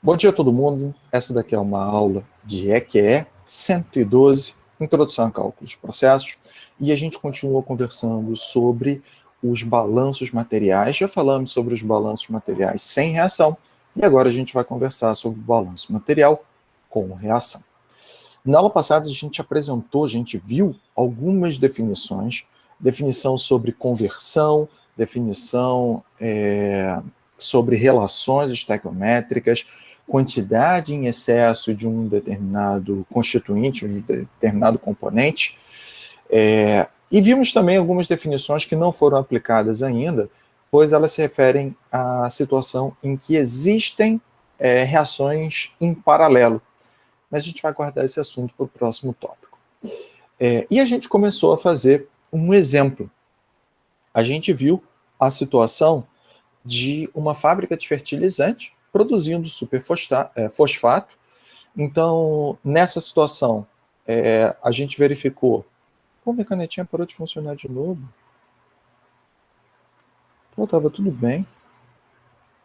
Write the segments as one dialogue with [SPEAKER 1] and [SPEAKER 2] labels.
[SPEAKER 1] Bom dia a todo mundo, essa daqui é uma aula de EQE 112, Introdução a Cálculos de Processos, e a gente continua conversando sobre os balanços materiais. Já falamos sobre os balanços materiais sem reação, e agora a gente vai conversar sobre o balanço material com reação. Na aula passada a gente apresentou, a gente viu algumas definições, definição sobre conversão, definição sobre relações estequiométricas, quantidade em excesso de um determinado constituinte, de um determinado componente, e vimos também algumas definições que não foram aplicadas ainda, pois elas se referem à situação em que existem reações em paralelo. Mas a gente vai guardar esse assunto para o próximo tópico. E a gente começou a fazer um exemplo. A gente viu a situação de uma fábrica de fertilizante produzindo superfosfato. Então, nessa situação, a gente verificou... Pô, minha canetinha parou de funcionar de novo. Pô, estava tudo bem.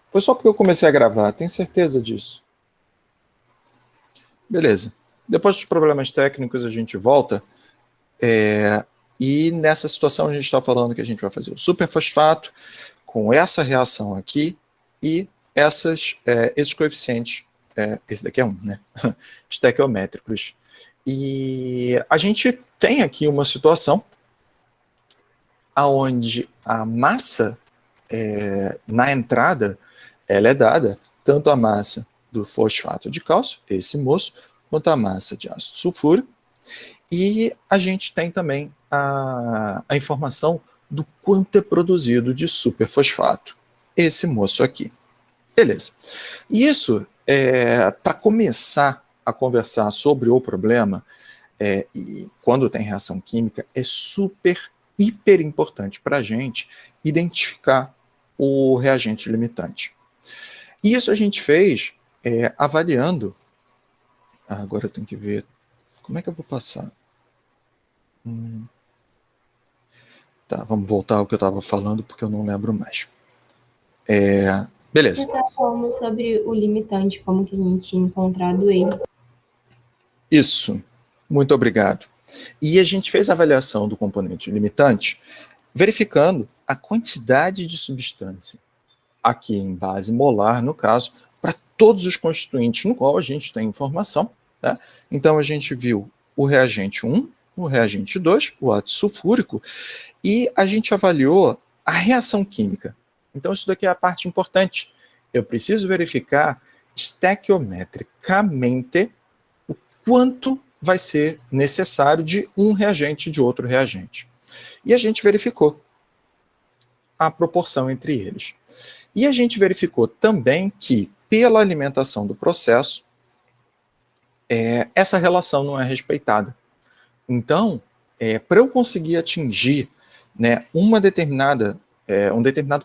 [SPEAKER 1] Foi só porque eu comecei a gravar, tenho certeza disso. Beleza. Depois dos problemas técnicos, a gente volta. E nessa situação, a gente está falando que a gente vai fazer o superfosfato com essa reação aqui e esses coeficientes. Esse daqui é um, né? Estequiométricos. E a gente tem aqui uma situação onde a massa na entrada ela é dada, tanto a massa do fosfato de cálcio, esse moço, quanto a massa de ácido sulfúrico. E a gente tem também a informação do quanto é produzido de superfosfato, esse moço aqui. Beleza. E isso, para começar a conversar sobre o problema, e quando tem reação química, é hiper importante para a gente identificar o reagente limitante. E isso a gente fez avaliando... agora eu tenho que ver como é que eu vou passar. Tá, vamos voltar ao que eu estava falando, porque eu não lembro mais. Beleza.
[SPEAKER 2] Você está falando sobre o limitante, como que a gente tinha encontrado ele.
[SPEAKER 1] Isso, muito obrigado. E a gente fez a avaliação do componente limitante, verificando a quantidade de substância, aqui em base molar, no caso, para todos os constituintes no qual a gente tem informação. Tá? Então, a gente viu o reagente 1, o reagente 2, o ácido sulfúrico, e a gente avaliou a reação química. Então, isso daqui é a parte importante. Eu preciso verificar estequiometricamente o quanto vai ser necessário de um reagente e de outro reagente. E a gente verificou a proporção entre eles. E a gente verificou também que, pela alimentação do processo, essa relação não é respeitada. Então, para eu conseguir atingir, né, um determinado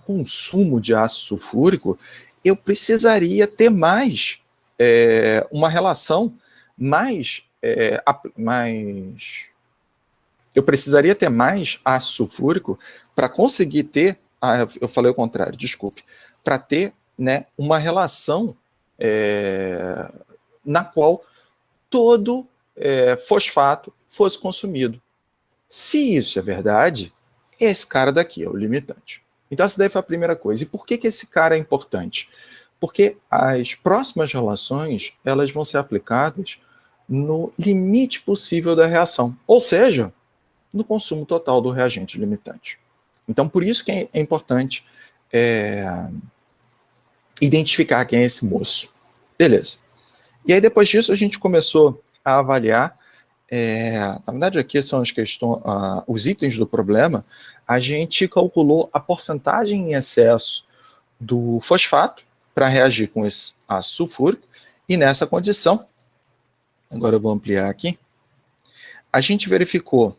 [SPEAKER 1] consumo de ácido sulfúrico, eu precisaria ter mais uma relação eu precisaria ter mais ácido sulfúrico para conseguir ter, eu falei o contrário, desculpe, para ter, né, uma relação na qual todo fosfato fosse consumido. Se isso é verdade, esse cara daqui é o limitante. Então, essa daí foi a primeira coisa. E por que esse cara é importante? Porque as próximas relações elas vão ser aplicadas no limite possível da reação, ou seja, no consumo total do reagente limitante. Então, por isso que é importante identificar quem é esse moço. Beleza. E aí, depois disso, a gente começou a avaliar, na verdade, aqui são os itens do problema. A gente calculou a porcentagem em excesso do fosfato para reagir com esse ácido sulfúrico, e nessa condição, agora eu vou ampliar aqui, a gente verificou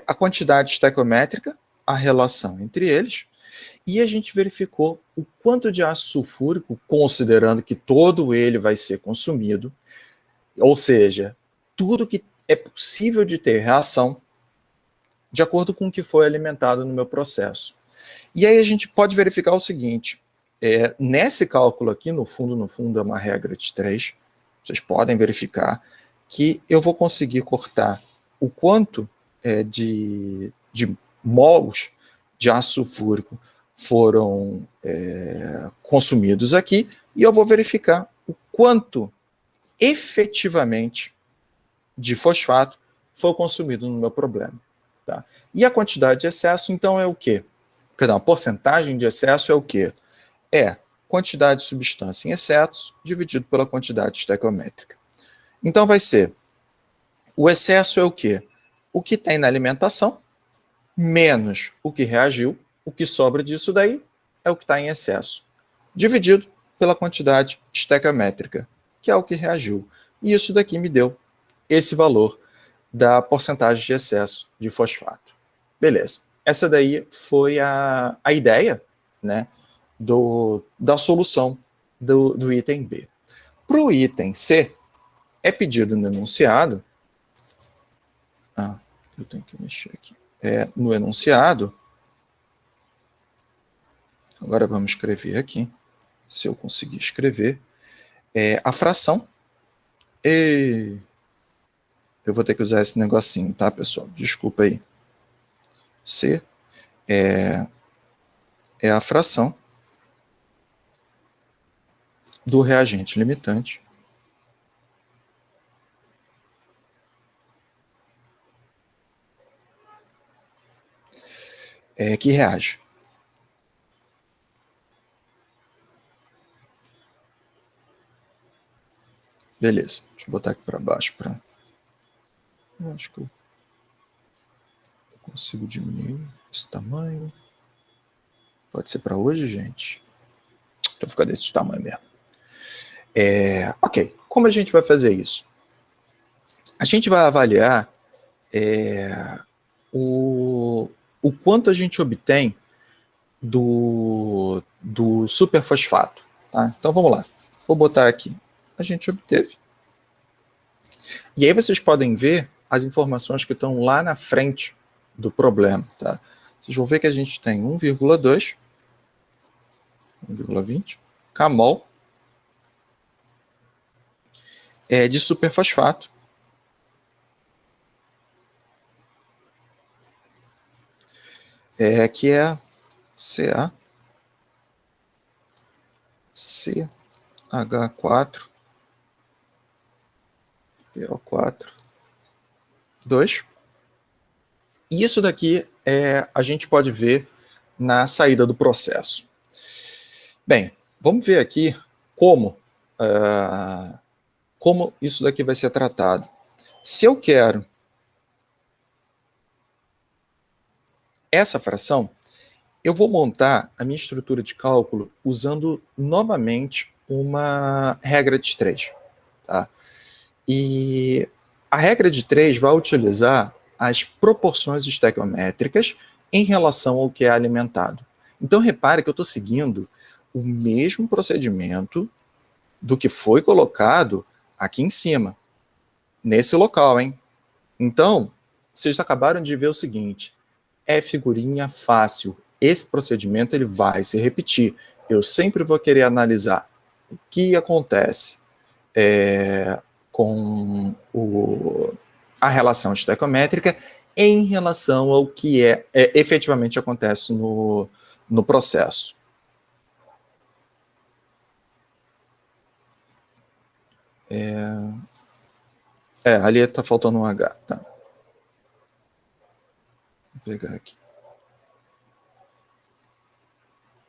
[SPEAKER 1] a quantidade estequiométrica, a relação entre eles, e a gente verificou o quanto de ácido sulfúrico, considerando que todo ele vai ser consumido, ou seja, tudo que é possível de ter reação, de acordo com o que foi alimentado no meu processo. E aí a gente pode verificar o seguinte, nesse cálculo aqui, no fundo, é uma regra de 3. Vocês podem verificar que eu vou conseguir cortar o quanto de mols de ácido sulfúrico foram consumidos aqui, e eu vou verificar o quanto efetivamente de fosfato foi consumido no meu problema. Tá? E a quantidade de excesso, então, é o quê? Perdão, a porcentagem de excesso é o quê? É quantidade de substância em excesso dividido pela quantidade estequiométrica. Então vai ser, o excesso é o quê? O que tem na alimentação, menos o que reagiu, o que sobra disso daí é o que está em excesso, dividido pela quantidade estequiométrica, que é o que reagiu. E isso daqui me deu esse valor da porcentagem de excesso de fosfato. Beleza. Essa daí foi a ideia, né, da solução do item B. Para o item C, é pedido no enunciado, eu tenho que mexer aqui, no enunciado, agora vamos escrever aqui, se eu conseguir escrever, a fração, eu vou ter que usar esse negocinho, tá, pessoal? Desculpa aí. C é a fração do reagente limitante que reage. Beleza, deixa eu botar aqui para baixo. Eu acho que eu consigo diminuir esse tamanho. Pode ser para hoje, gente? Então fica desse tamanho mesmo. Ok, como a gente vai fazer isso? A gente vai avaliar o quanto a gente obtém do superfosfato. Tá? Então vamos lá. Vou botar aqui. A gente obteve. E aí vocês podem ver as informações que estão lá na frente do problema. Tá? Vocês vão ver que a gente tem 1,2, 1,20 kmol de superfosfato. Que é Ca CH4 PO4 2. E isso daqui a gente pode ver na saída do processo. Bem, vamos ver aqui como isso daqui vai ser tratado. Se eu quero essa fração, eu vou montar a minha estrutura de cálculo usando novamente uma regra de 3. Tá? E a regra de 3 vai utilizar as proporções estequiométricas em relação ao que é alimentado. Então, repare que eu estou seguindo o mesmo procedimento do que foi colocado aqui em cima, nesse local, hein? Então, vocês acabaram de ver o seguinte, é figurinha fácil. Esse procedimento ele vai se repetir. Eu sempre vou querer analisar o que acontece com a relação estequiométrica em relação ao que efetivamente acontece no processo. Ali está faltando um H. Tá. Vou pegar aqui.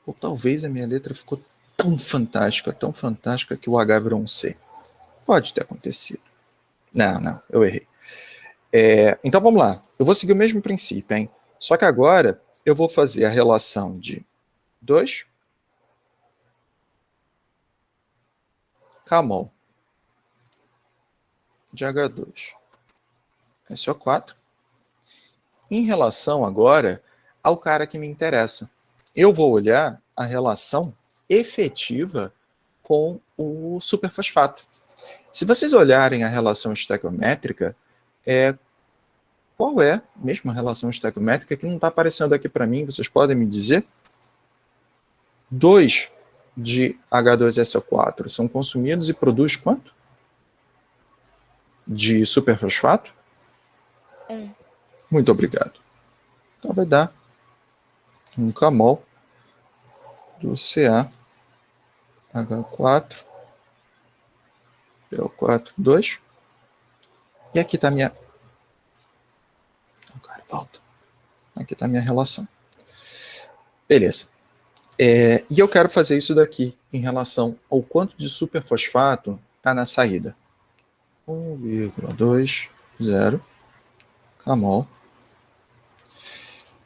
[SPEAKER 1] Ou talvez a minha letra ficou tão fantástica que o H virou um C. Pode ter acontecido. Não, eu errei. Então vamos lá. Eu vou seguir o mesmo princípio, hein? Só que agora eu vou fazer a relação de 2 kmol de H2 SO4 em relação agora ao cara que me interessa. Eu vou olhar a relação efetiva com o superfosfato. Se vocês olharem a relação estequiométrica, qual é mesmo a relação estequiométrica que não está aparecendo aqui para mim? Vocês podem me dizer? 2 de H2SO4 são consumidos e produz quanto? De superfosfato?
[SPEAKER 3] 1.
[SPEAKER 1] Muito obrigado. Então vai dar 1 kmol do CaH4, PO4, 2. E aqui está minha... Volta. Aqui está minha relação. Beleza. E eu quero fazer isso daqui em relação ao quanto de superfosfato está na saída. 1,20 kmol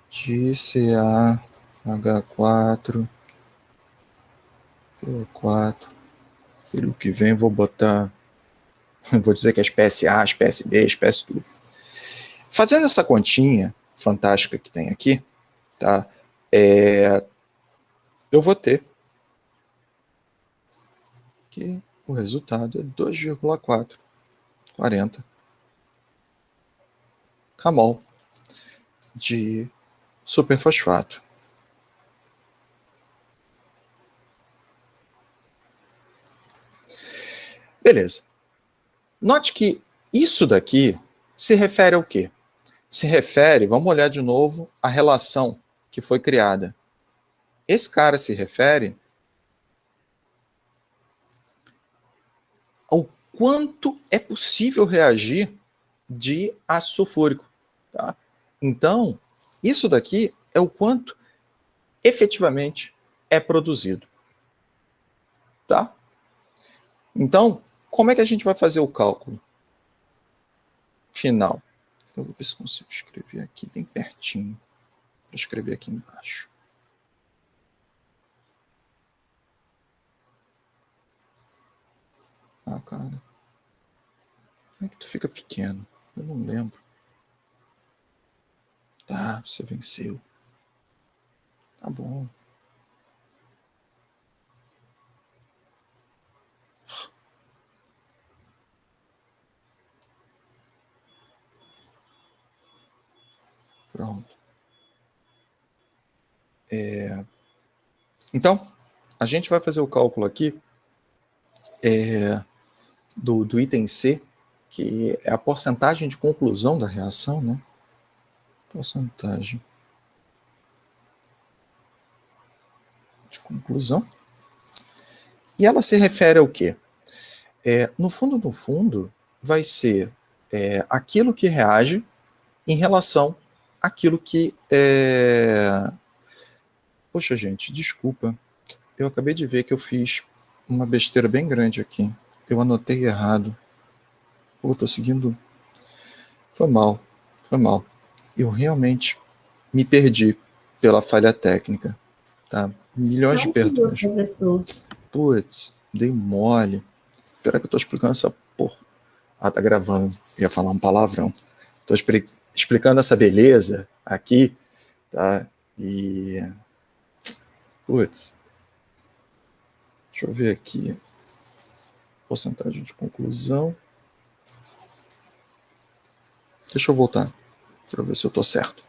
[SPEAKER 1] de CaH4, PO4. Pelo que vem, vou botar... Vou dizer que é espécie A, espécie B, espécie tudo. Fazendo essa continha fantástica que tem aqui, tá? Eu vou ter que o resultado é 2,440 kmol de superfosfato. Beleza. Note que isso daqui se refere ao quê? Se refere, vamos olhar de novo a relação que foi criada. Esse cara se refere ao quanto é possível reagir de ácido sulfúrico. Tá? Então, isso daqui é o quanto efetivamente é produzido. Tá? Então, como é que a gente vai fazer o cálculo final? Eu vou ver se consigo escrever aqui bem pertinho. Vou escrever aqui embaixo. Ah, cara. Como é que tu fica pequeno? Eu não lembro. Tá, você venceu. Tá bom. Pronto. Então, a gente vai fazer o cálculo aqui do item C, que é a porcentagem de conclusão da reação, né? Porcentagem de conclusão. E ela se refere ao quê? No fundo, vai ser aquilo que reage em relação àquilo que... Poxa, gente, desculpa. Eu acabei de ver que eu fiz uma besteira bem grande aqui. Eu anotei errado. Pô, tô seguindo... Foi mal. Eu realmente me perdi pela falha técnica. Tá? Milhões de perdões. Putz, dei mole. Será que eu tô explicando essa porra? Ah, tá gravando. Eu ia falar um palavrão. Tô explicando essa beleza aqui, tá? E... Putz. Deixa eu ver aqui. Porcentagem de conclusão. Deixa eu voltar para ver se eu tô certo.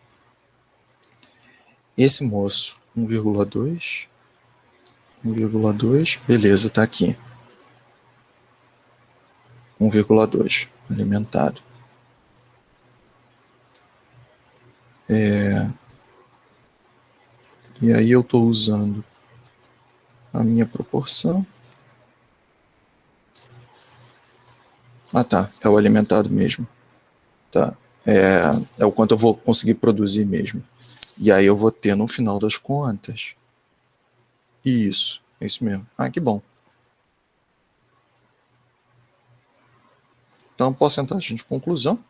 [SPEAKER 1] Esse moço, 1,2. 1,2. Beleza, tá aqui. 1,2 alimentado. E aí eu estou usando a minha proporção. Ah, tá. É o alimentado mesmo. Tá. É o quanto eu vou conseguir produzir mesmo. E aí eu vou ter no final das contas. Isso. É isso mesmo. Ah, que bom. Então, porcentagem de conclusão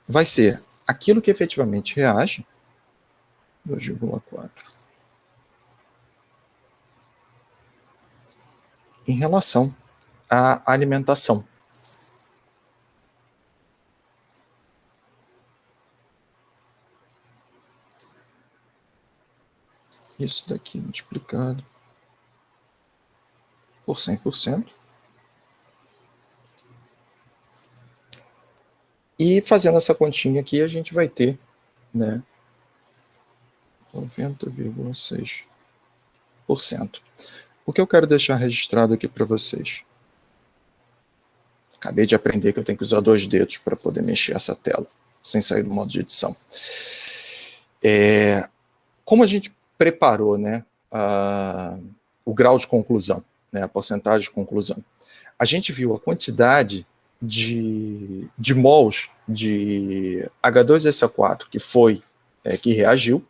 [SPEAKER 1] vai ser aquilo que efetivamente reage, 2,4, em relação à alimentação. Isso daqui multiplicado por 100%. E fazendo essa continha aqui, a gente vai ter, né, 90,6% O que eu quero deixar registrado aqui para vocês? Acabei de aprender que eu tenho que usar 2 dedos para poder mexer essa tela, sem sair do modo de edição. Como a gente preparou, né, o grau de conclusão, né, a porcentagem de conclusão, a gente viu a quantidade de mols de H2SO4 que reagiu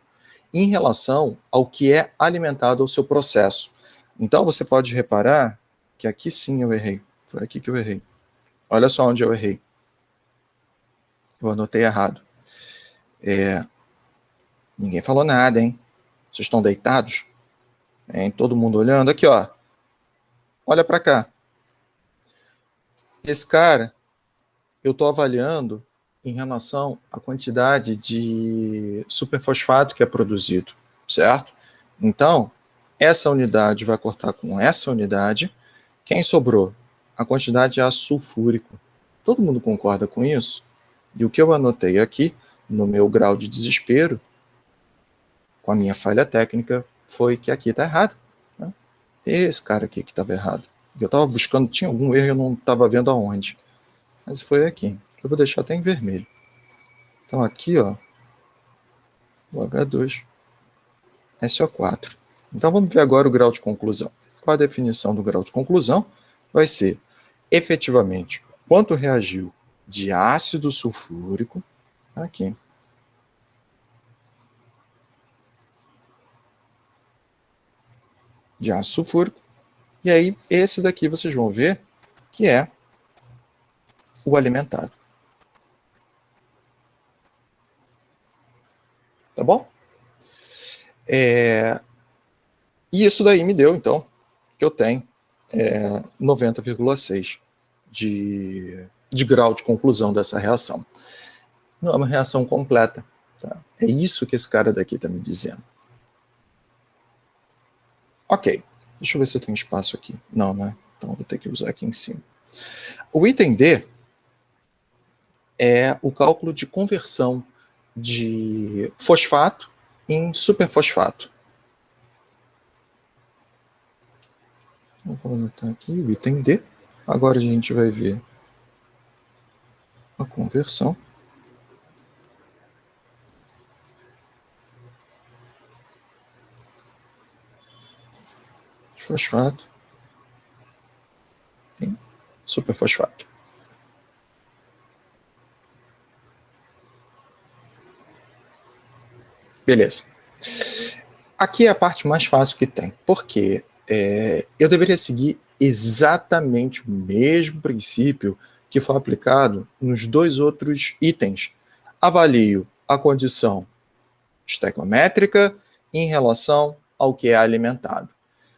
[SPEAKER 1] em relação ao que é alimentado ao seu processo. Então, você pode reparar que aqui sim eu errei. Foi aqui que eu errei. Olha só onde eu errei. Eu anotei errado. Ninguém falou nada, hein? Vocês estão deitados? Hein? Todo mundo olhando? Aqui, ó. Olha para cá. Esse cara, eu estou avaliando em relação à quantidade de superfosfato que é produzido, certo? Então, essa unidade vai cortar com essa unidade. Quem sobrou? A quantidade de ácido sulfúrico. Todo mundo concorda com isso? E o que eu anotei aqui, no meu grau de desespero, com a minha falha técnica, foi que aqui está errado. Né? Esse cara aqui que estava errado. Eu estava buscando, tinha algum erro e eu não estava vendo aonde. Mas foi aqui. Eu vou deixar até em vermelho. Então aqui, ó, o H2, SO4. Então vamos ver agora o grau de conclusão. Qual a definição do grau de conclusão? Vai ser, efetivamente, quanto reagiu de ácido sulfúrico, aqui, de ácido sulfúrico, e aí esse daqui vocês vão ver que é o alimentado. Tá bom? E isso daí me deu, então, que eu tenho 90,6 de grau de conclusão dessa reação. Não é uma reação completa. Tá? É isso que esse cara daqui está me dizendo. Ok, deixa eu ver se eu tenho espaço aqui. Não, né? Então vou ter que usar aqui em cima. O item D é o cálculo de conversão de fosfato em superfosfato. Então, vou anotar aqui o item D. Agora a gente vai ver a conversão. De fosfato em superfosfato. Beleza. Aqui é a parte mais fácil que tem, porque eu deveria seguir exatamente o mesmo princípio que foi aplicado nos 2 outros itens. Avalio a condição estequiométrica em relação ao que é alimentado.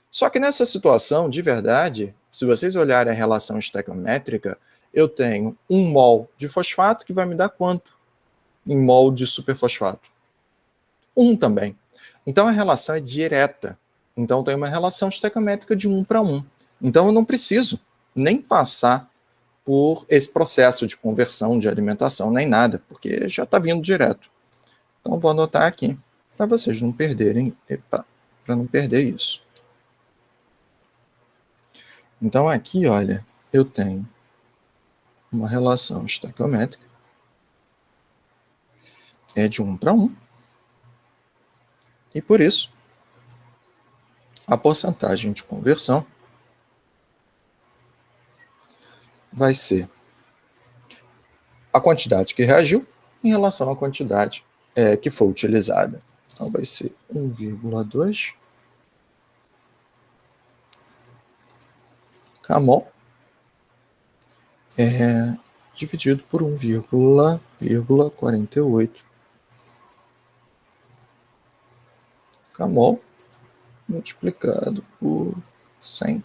[SPEAKER 1] Só que nessa situação, de verdade, se vocês olharem a relação estequiométrica, eu tenho 1 mol de fosfato que vai me dar quanto em mol de superfosfato? 1 também. Então a relação é direta. Então tem uma relação estequiométrica de 1 para 1. Então eu não preciso nem passar por esse processo de conversão, de alimentação, nem nada, porque já está vindo direto. Então vou anotar aqui, para vocês não perderem, para não perder isso. Então aqui, olha, eu tenho uma relação estequiométrica, é de 1 para 1, e por isso, a porcentagem de conversão vai ser a quantidade que reagiu em relação à quantidade que foi utilizada. Então vai ser 1,2 kmol dividido por 1,48 kmol multiplicado por 100.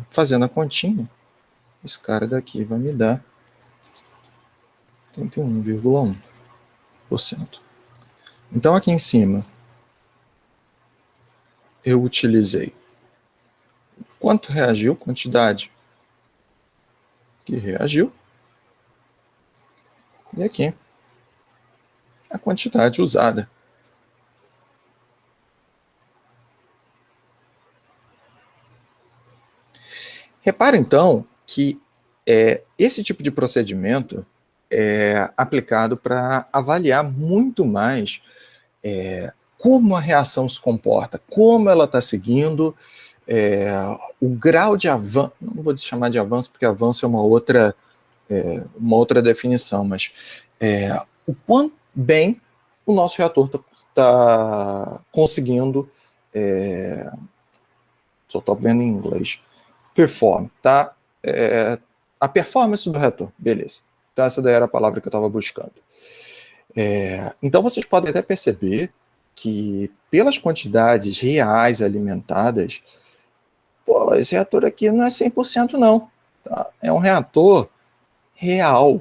[SPEAKER 1] Fazendo a continha, esse cara daqui vai me dar 31,1%. Então aqui em cima eu utilizei quanto reagiu, quantidade que reagiu, e aqui a quantidade usada. Repara, então, que esse tipo de procedimento é aplicado para avaliar muito mais como a reação se comporta, como ela está seguindo, o grau de avanço, não vou chamar de avanço, porque avanço é uma outra definição, mas o quão bem o nosso reator está conseguindo, só estou vendo em inglês, perform, tá? A performance do reator, beleza. Então essa daí era a palavra que eu estava buscando. Então vocês podem até perceber que pelas quantidades reais alimentadas, esse reator aqui não é 100% não. Tá? É um reator real,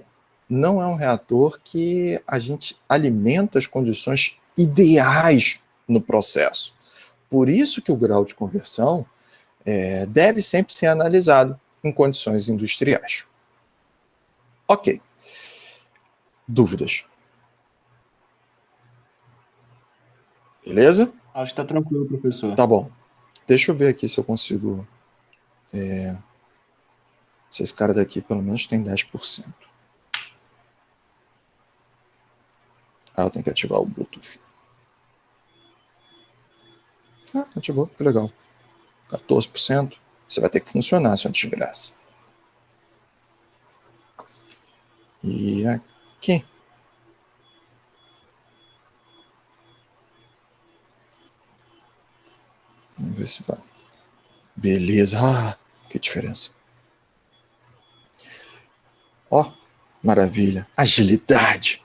[SPEAKER 1] não é um reator que a gente alimenta as condições ideais no processo. Por isso que o grau de conversão deve sempre ser analisado em condições industriais. Ok. Dúvidas? Beleza?
[SPEAKER 3] Acho que está tranquilo, professor.
[SPEAKER 1] Tá bom. Deixa eu ver aqui se eu consigo... se esse cara daqui pelo menos tem 10%. Eu tenho que ativar o Bluetooth. Ativou, que legal. 14%. Você vai ter que funcionar, sua desgraça. E aqui. Vamos ver se vai. Beleza. Que diferença. Ó, maravilha. Agilidade.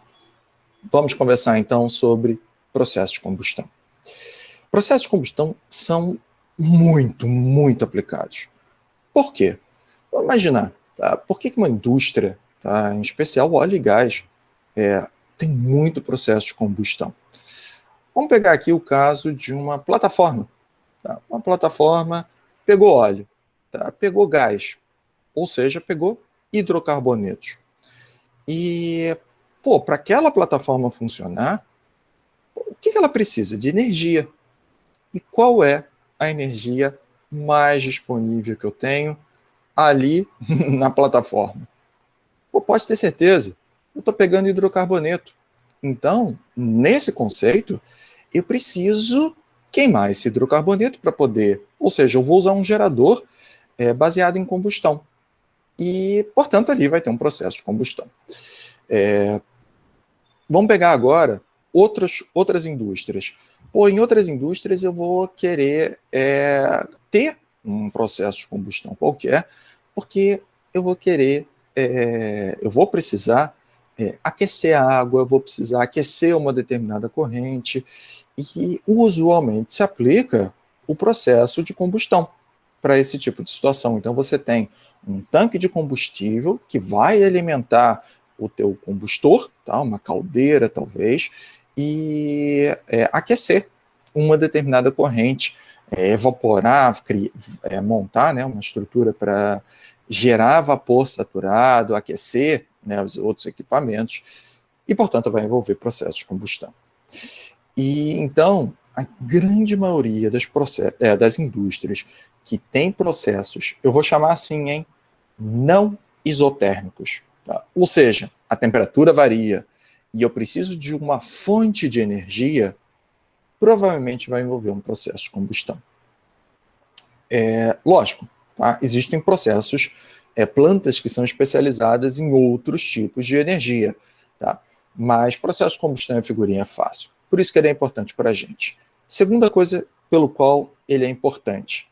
[SPEAKER 1] Vamos conversar então sobre processos de combustão. Processos de combustão são muito aplicados. Por quê? Vamos imaginar, tá? Por que uma indústria, tá? Em especial óleo e gás, tem muito processo de combustão? Vamos pegar aqui o caso de uma plataforma. Tá? Uma plataforma pegou óleo, tá? Pegou gás, ou seja, pegou hidrocarbonetos. E, para aquela plataforma funcionar, o que ela precisa? De energia. E qual é a energia mais disponível que eu tenho ali na plataforma? Pode ter certeza, eu estou pegando hidrocarboneto. Então, nesse conceito, eu preciso queimar esse hidrocarboneto para poder, ou seja, eu vou usar um gerador baseado em combustão. E, portanto, ali vai ter um processo de combustão. Vamos pegar agora outras indústrias. Em outras indústrias eu vou querer ter um processo de combustão qualquer, porque eu vou querer, eu vou precisar aquecer a água, eu vou precisar aquecer uma determinada corrente, e usualmente se aplica o processo de combustão para esse tipo de situação. Então você tem um tanque de combustível que vai alimentar o teu combustor, tá? Uma caldeira talvez, e aquecer uma determinada corrente, evaporar, montar, né, uma estrutura para gerar vapor saturado, aquecer, né, os outros equipamentos, e, portanto, vai envolver processo de combustão. E, então, a grande maioria das indústrias que tem processos, eu vou chamar assim, não isotérmicos. Tá? Ou seja, a temperatura varia e eu preciso de uma fonte de energia, provavelmente vai envolver um processo de combustão. Lógico, tá? Existem processos, plantas que são especializadas em outros tipos de energia, tá? Mas processo de combustão e figurinha é fácil. Por isso que ele é importante para a gente. Segunda coisa pelo qual ele é importante.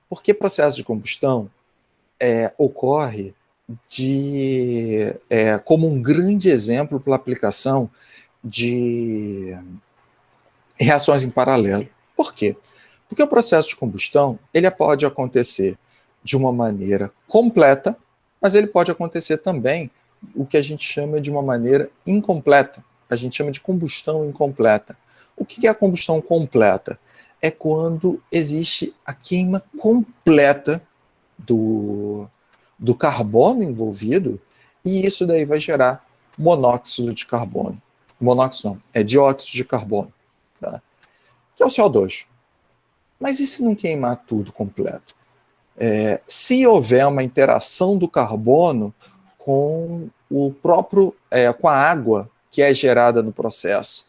[SPEAKER 1] Porque processo de combustão ocorre como um grande exemplo para a aplicação de reações em paralelo. Por quê? Porque o processo de combustão ele pode acontecer de uma maneira completa, mas ele pode acontecer também o que a gente chama de uma maneira incompleta. A gente chama de combustão incompleta. O que é a combustão completa? É quando existe a queima completa do carbono envolvido, e isso daí vai gerar monóxido de carbono. Monóxido não, é dióxido de carbono, tá? Que é o CO2. Mas e se não queimar tudo completo? se houver uma interação do carbono com com a água que é gerada no processo.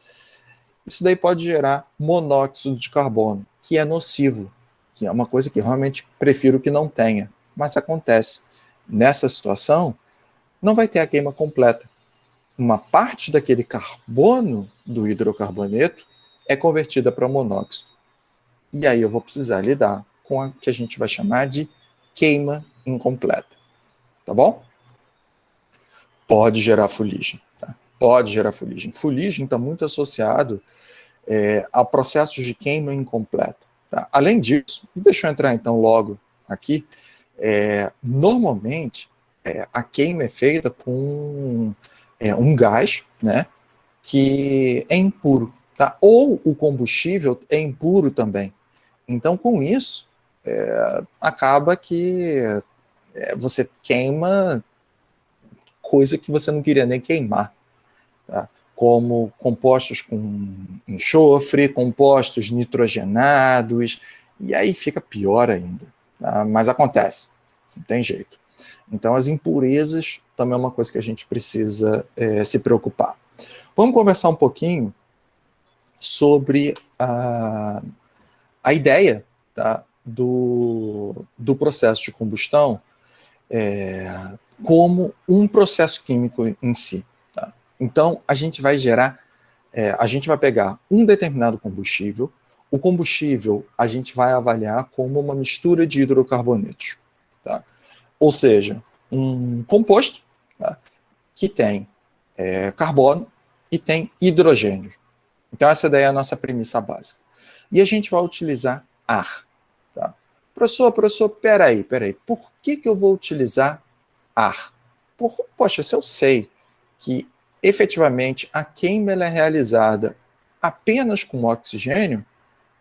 [SPEAKER 1] Isso daí pode gerar monóxido de carbono, que é nocivo, que é uma coisa que realmente prefiro que não tenha, mas acontece. Nessa situação, não vai ter a queima completa. Uma parte daquele carbono do hidrocarboneto é convertida para monóxido. E aí eu vou precisar lidar com a que a gente vai chamar de queima incompleta. Tá bom? Pode gerar fuligem. Tá? Pode gerar fuligem. Fuligem está muito associado a processos de queima incompleta. Tá? Além disso, e deixa eu entrar então logo aqui, normalmente a queima é feita com um gás, né, que é impuro, tá? Ou o combustível é impuro também. Então, com isso, acaba que você queima coisa que você não queria nem queimar, tá? Como compostos com enxofre, compostos nitrogenados, e aí fica pior ainda. Tá? Mas acontece, não tem jeito. Então, as impurezas também é uma coisa que a gente precisa se preocupar. Vamos conversar um pouquinho sobre a ideia, tá, do processo de combustão como um processo químico em si. Tá? Então, a gente vai pegar um determinado combustível, o combustível a gente vai avaliar como uma mistura de hidrocarbonetos. Tá? Ou seja, um composto, tá, que tem carbono e tem hidrogênio. Então, essa daí é a nossa premissa básica. E a gente vai utilizar ar. Tá? Professor, peraí. Por que eu vou utilizar ar? Poxa, se eu sei que efetivamente a queima é realizada apenas com oxigênio,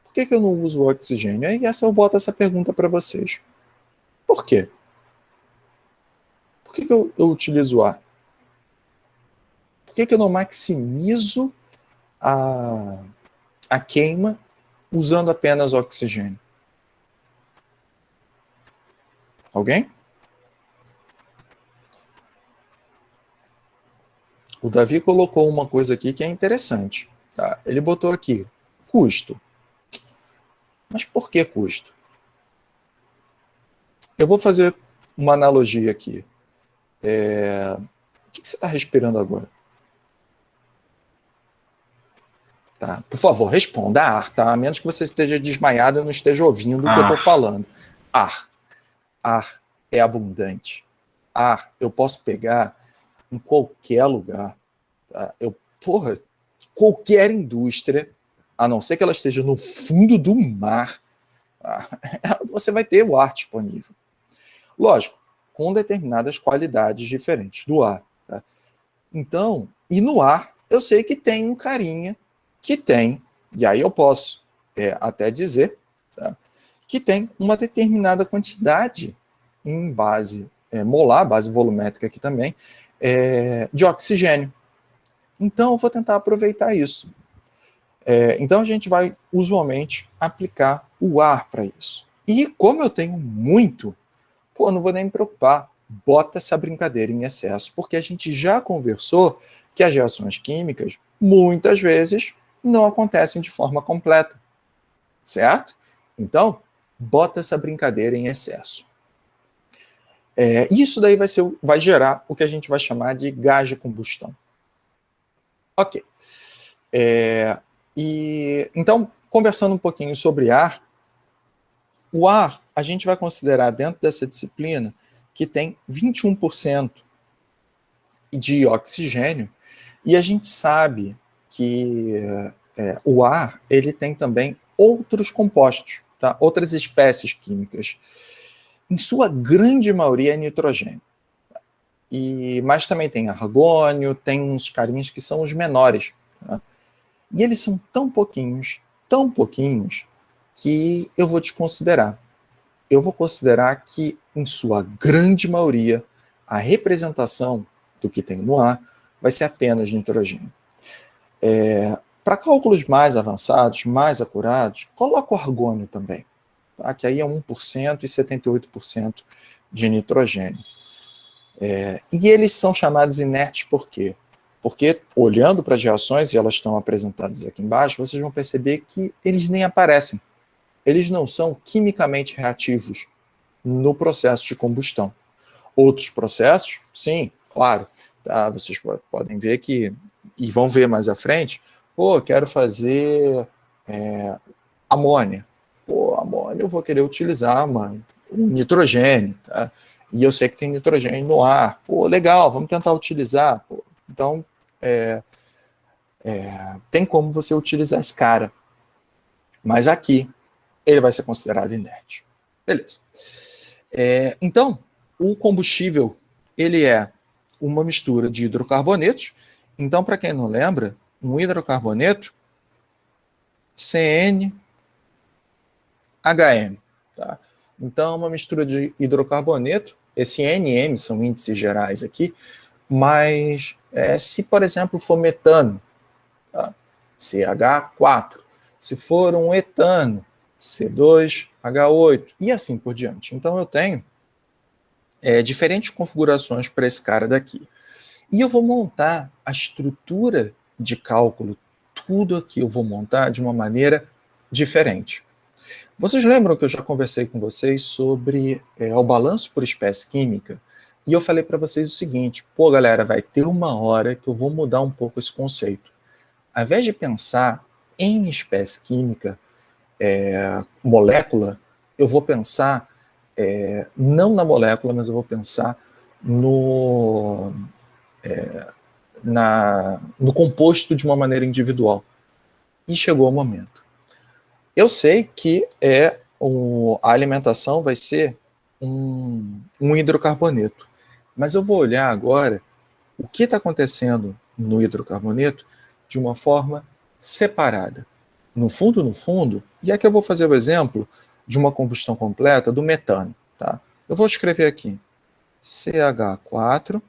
[SPEAKER 1] por que eu não uso o oxigênio? Aí eu boto essa pergunta para vocês. Por quê? Por que eu utilizo ar? Por que eu não maximizo a queima usando apenas oxigênio? Alguém? O Davi colocou uma coisa aqui que é interessante. Tá? Ele botou aqui, custo. Mas por que custo? Eu vou fazer uma analogia aqui. O que você está respirando agora? Tá? Por favor, responda. Ar, tá? A menos que você esteja desmaiado e não esteja ouvindo o que eu estou falando. Ar. Ar é abundante. Ar eu posso pegar em qualquer lugar. Tá? Qualquer indústria, a não ser que ela esteja no fundo do mar, tá? Você vai ter o ar disponível. Lógico, com determinadas qualidades diferentes do ar. Tá? Então, e no ar, eu sei que tem um carinha que tem, e aí eu posso até dizer, tá, que tem uma determinada quantidade em base molar, base volumétrica aqui também, de oxigênio. Então, eu vou tentar aproveitar isso. Então, a gente vai, usualmente, aplicar o ar para isso. E como eu tenho muito, não vou nem me preocupar. Bota essa brincadeira em excesso, porque a gente já conversou que as reações químicas, muitas vezes, não acontecem de forma completa. Certo? Então, bota essa brincadeira em excesso. Isso daí vai gerar o que a gente vai chamar de gás de combustão. Ok. Então, conversando um pouquinho sobre ar, o ar, a gente vai considerar dentro dessa disciplina que tem 21% de oxigênio, e a gente sabe que o ar ele tem também outros compostos, tá? Outras espécies químicas. Em sua grande maioria é nitrogênio. Mas também tem argônio, tem uns carinhos que são os menores. Tá? E eles são tão pouquinhos, que eu vou desconsiderar. Eu vou considerar que, em sua grande maioria, a representação do que tem no ar vai ser apenas nitrogênio. Para cálculos mais avançados, mais acurados, coloca o argônio também. tá? Que aí é 1% e 78% de nitrogênio. E eles são chamados inertes por quê? Porque, olhando para as reações, e elas estão apresentadas aqui embaixo, vocês vão perceber que eles nem aparecem. Eles não são quimicamente reativos no processo de combustão. Outros processos, sim, claro. Tá? Vocês podem ver que, e vão ver mais à frente, quero fazer amônia. Amônia eu vou querer utilizar um nitrogênio, tá? E eu sei que tem nitrogênio no ar. Legal, vamos tentar utilizar. Então, tem como você utilizar esse cara. Mas aqui, ele vai ser considerado inerte. Beleza. Então, o combustível, ele é uma mistura de hidrocarbonetos. Então, para quem não lembra, um hidrocarboneto, CnHm. Tá? Então, uma mistura de hidrocarboneto, esse NM são índices gerais aqui, mas se, por exemplo, for metano, tá? CH4, se for um etano, C2H8, e assim por diante. Então, eu tenho diferentes configurações para esse cara daqui. E eu vou montar a estrutura de cálculo, tudo aqui eu vou montar de uma maneira diferente. Vocês lembram que eu já conversei com vocês sobre o balanço por espécie química? E eu falei para vocês o seguinte, galera, vai ter uma hora que eu vou mudar um pouco esse conceito. Ao invés de pensar em espécie química, molécula, eu vou pensar, não na molécula, mas eu vou pensar no composto de uma maneira individual. E chegou o momento. Eu sei que a alimentação vai ser um hidrocarboneto, mas eu vou olhar agora o que está acontecendo no hidrocarboneto de uma forma separada. No fundo, e aqui eu vou fazer o exemplo de uma combustão completa do metano. Tá? Eu vou escrever aqui CH4,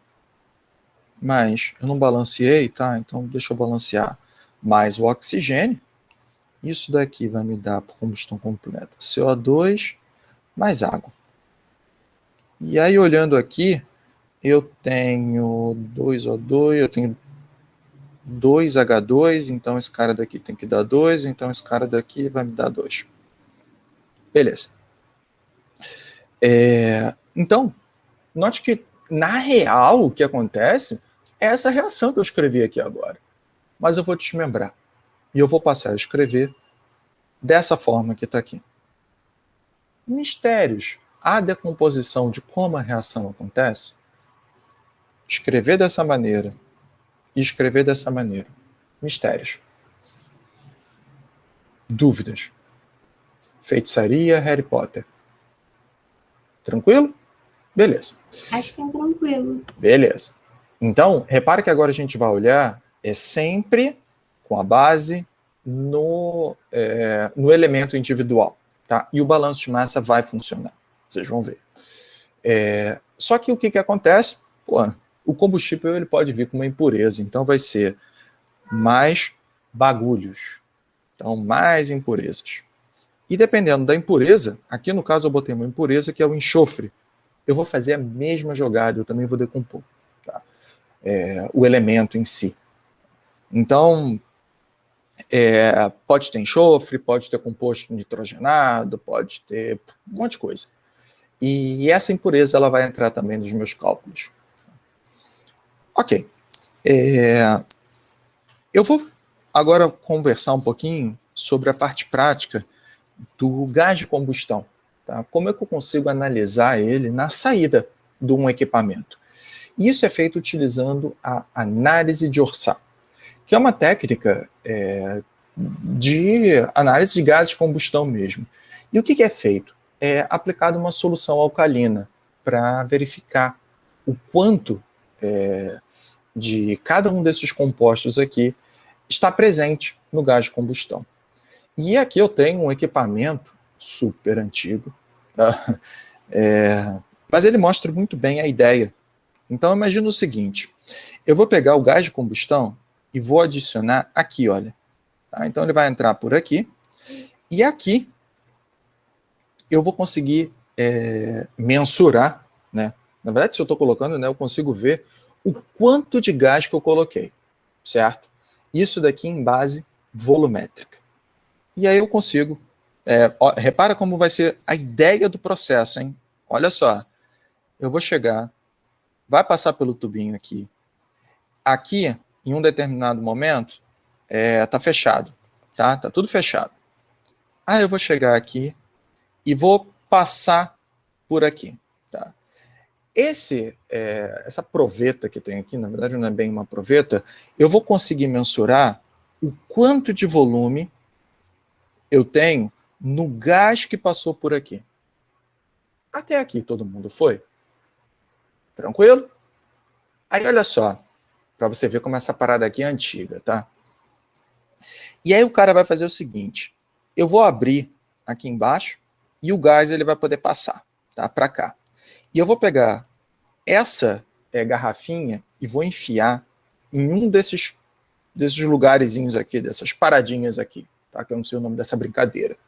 [SPEAKER 1] mas eu não balanceei, tá? Então deixa eu balancear, mais o oxigênio. Isso daqui vai me dar, por combustão completa, CO2 mais água. E aí, olhando aqui, eu tenho 2O2, eu tenho 2H2, então esse cara daqui tem que dar 2, então esse cara daqui vai me dar 2. Beleza. Então, note que, na real, o que acontece é essa reação que eu escrevi aqui agora. Mas eu vou desmembrar. E eu vou passar a escrever dessa forma que está aqui. Mistérios. A decomposição de como a reação acontece, escrever dessa maneira e escrever dessa maneira. Mistérios. Dúvidas. Feitiçaria, Harry Potter. Tranquilo? Beleza.
[SPEAKER 2] Acho que é tranquilo.
[SPEAKER 1] Beleza. Então, repare que agora a gente vai olhar sempre com a base no elemento individual. Tá? E o balanço de massa vai funcionar. Vocês vão ver. Só que o que acontece? O combustível ele pode vir com uma impureza. Então, vai ser mais bagulhos. Então, mais impurezas. E dependendo da impureza, aqui no caso eu botei uma impureza que é o enxofre. Eu vou fazer a mesma jogada, eu também vou decompor, tá? O elemento em si. Então, pode ter enxofre, pode ter composto nitrogenado, pode ter um monte de coisa. E essa impureza ela vai entrar também nos meus cálculos. Ok. Eu vou agora conversar um pouquinho sobre a parte prática do gás de combustão. Tá? Como é que eu consigo analisar ele na saída de um equipamento? Isso é feito utilizando a análise de Orçat, que é uma técnica de análise de gases de combustão mesmo. E o que é feito? É aplicada uma solução alcalina para verificar o quanto de cada um desses compostos aqui está presente no gás de combustão. E aqui eu tenho um equipamento super antigo, tá? Mas ele mostra muito bem a ideia. Então imagina o seguinte, eu vou pegar o gás de combustão e vou adicionar aqui, olha. Tá? Então ele vai entrar por aqui, e aqui eu vou conseguir mensurar, né? Na verdade, se eu estou colocando, né, eu consigo ver o quanto de gás que eu coloquei, certo? Isso daqui em base volumétrica. E aí eu consigo... repara como vai ser a ideia do processo, hein? Olha só. Eu vou chegar, vai passar pelo tubinho aqui. Aqui, em um determinado momento, tá fechado, tá? Tá tudo fechado. Aí eu vou chegar aqui e vou passar por aqui, tá? Essa proveta que tem aqui, na verdade não é bem uma proveta, eu vou conseguir mensurar o quanto de volume eu tenho no gás que passou por aqui. Até aqui todo mundo foi? Tranquilo? Aí olha só, para você ver como essa parada aqui é antiga, tá? E aí o cara vai fazer o seguinte, eu vou abrir aqui embaixo e o gás ele vai poder passar, tá? Para cá. E eu vou pegar essa garrafinha e vou enfiar em um desses lugarzinhos aqui, dessas paradinhas aqui, tá? Que eu não sei o nome dessa brincadeira.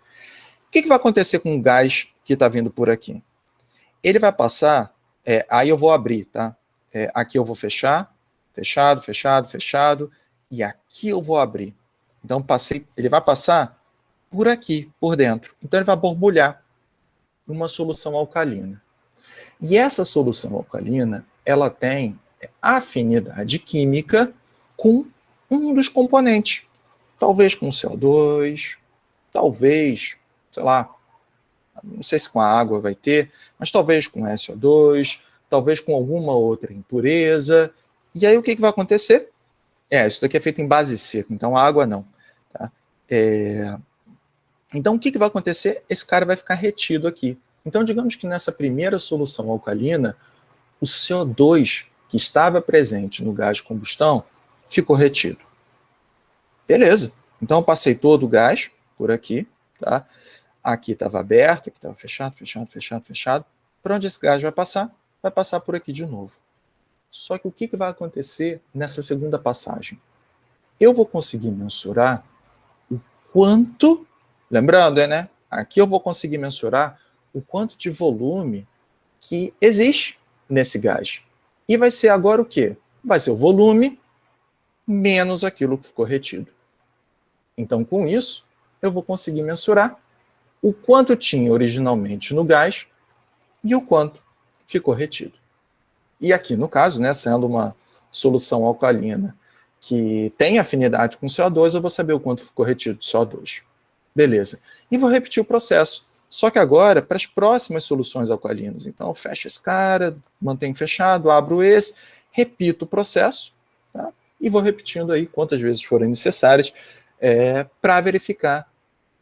[SPEAKER 1] O que vai acontecer com o gás que está vindo por aqui? Ele vai passar, aí eu vou abrir, tá? Aqui eu vou fechar, fechado, fechado, fechado, e aqui eu vou abrir. Então ele vai passar por aqui, por dentro. Então ele vai borbulhar numa solução alcalina. E essa solução alcalina, ela tem afinidade química com um dos componentes. Talvez com CO2, talvez, sei lá, não sei se com a água vai ter, mas talvez com SO2, talvez com alguma outra impureza. E aí o que vai acontecer? Isso daqui é feito em base seca, então a água não. Tá? Então o que vai acontecer? Esse cara vai ficar retido aqui. Então digamos que nessa primeira solução alcalina, o CO2 que estava presente no gás de combustão ficou retido. Beleza. Então eu passei todo o gás por aqui, tá? Aqui estava aberto, aqui estava fechado, fechado, fechado, fechado. Para onde esse gás vai passar? Vai passar por aqui de novo. Só que o que vai acontecer nessa segunda passagem? Eu vou conseguir mensurar o quanto, lembrando, né? Aqui eu vou conseguir mensurar o quanto de volume que existe nesse gás. E vai ser agora o quê? Vai ser o volume menos aquilo que ficou retido. Então, com isso, eu vou conseguir mensurar o quanto tinha originalmente no gás e o quanto ficou retido. E aqui, no caso, né, sendo uma solução alcalina que tem afinidade com CO2, eu vou saber o quanto ficou retido de CO2. Beleza. E vou repetir o processo. Só que agora, para as próximas soluções alcalinas. Então, eu fecho esse cara, mantenho fechado, abro esse, repito o processo, tá? E vou repetindo aí quantas vezes forem necessárias para verificar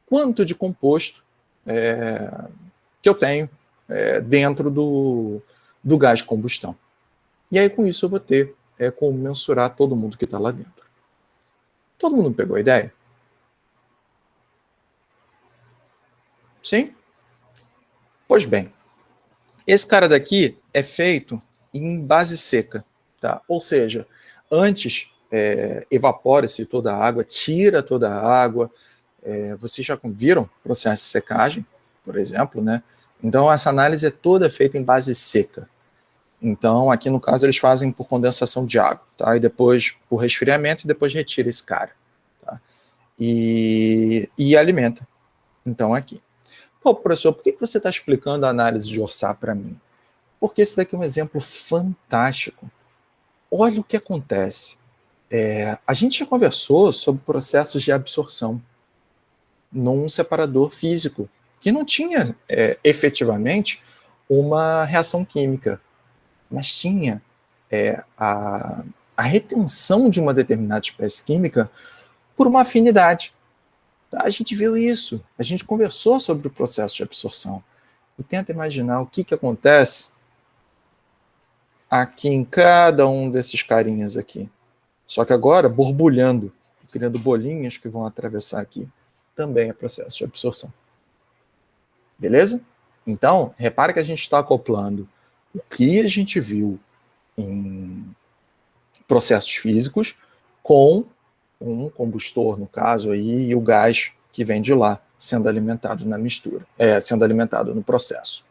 [SPEAKER 1] quanto de composto que eu tenho dentro do gás de combustão. E aí, com isso, eu vou ter como mensurar todo mundo que está lá dentro. Todo mundo pegou a ideia? Sim? Pois bem, esse cara daqui é feito em base seca, tá? Ou seja, antes evapora-se toda a água, tira toda a água. Vocês já viram o processo de secagem, por exemplo, né? Então, essa análise é toda feita em base seca. Então, aqui no caso, eles fazem por condensação de água, tá? E depois por resfriamento, e depois retira esse cara, tá? E alimenta. Então, aqui. Pô, professor, por que você está explicando a análise de Orçat para mim? Porque esse daqui é um exemplo fantástico. Olha o que acontece. A gente já conversou sobre processos de absorção num separador físico, que não tinha efetivamente uma reação química, mas tinha a retenção de uma determinada espécie química por uma afinidade. A gente viu isso, a gente conversou sobre o processo de absorção. E tenta imaginar o que acontece aqui em cada um desses carinhas aqui. Só que agora borbulhando, criando bolinhas que vão atravessar aqui. Também é processo de absorção. Beleza? Então, repara que a gente está acoplando o que a gente viu em processos físicos com um combustor, no caso, aí, e o gás que vem de lá, sendo alimentado na mistura, sendo alimentado no processo.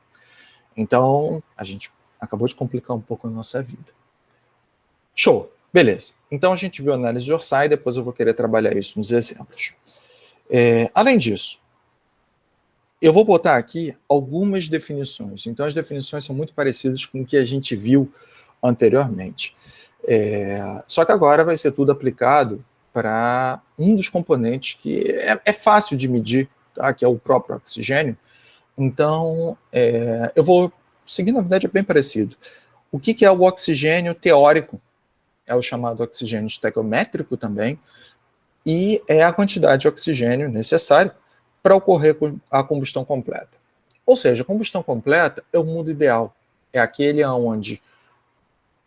[SPEAKER 1] Então, a gente acabou de complicar um pouco a nossa vida. Show, beleza. Então, a gente viu a análise de Orsay, depois eu vou querer trabalhar isso nos exemplos. Além disso, eu vou botar aqui algumas definições. Então, as definições são muito parecidas com o que a gente viu anteriormente. Só que agora vai ser tudo aplicado para um dos componentes que é fácil de medir, tá? Que é o próprio oxigênio. Então, eu vou seguir, na verdade, é bem parecido. O que é o oxigênio teórico? É o chamado oxigênio estequiométrico também, e é a quantidade de oxigênio necessária para ocorrer a combustão completa. Ou seja, a combustão completa é o mundo ideal. É aquele onde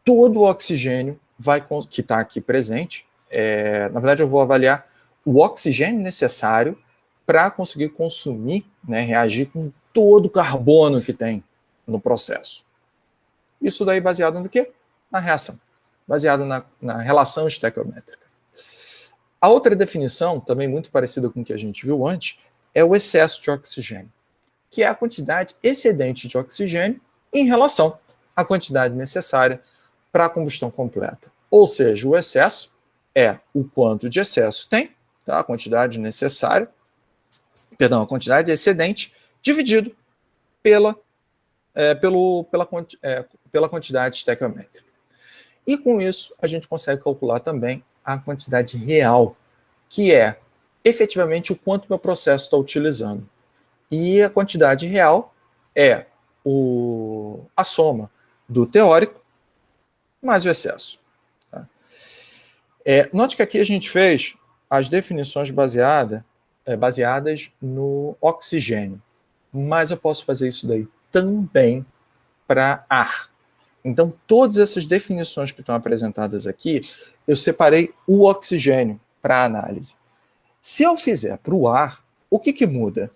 [SPEAKER 1] todo o oxigênio que está aqui presente, na verdade eu vou avaliar o oxigênio necessário para conseguir consumir, né, reagir com todo o carbono que tem no processo. Isso daí baseado no quê? Na reação. Baseado na relação estequiométrica. A outra definição, também muito parecida com o que a gente viu antes, é o excesso de oxigênio, que é a quantidade excedente de oxigênio em relação à quantidade necessária para a combustão completa. Ou seja, o excesso é o quanto de excesso tem, tá? A quantidade necessária, a quantidade excedente, dividido pela quantidade estequiométrica. E com isso, a gente consegue calcular também a quantidade real, que é efetivamente o quanto meu processo está utilizando. E a quantidade real é a soma do teórico mais o excesso. Tá? Note que aqui a gente fez as definições baseadas no oxigênio, mas eu posso fazer isso daí também para ar. Então, todas essas definições que estão apresentadas aqui, eu separei o oxigênio para análise. Se eu fizer para o ar, o que muda?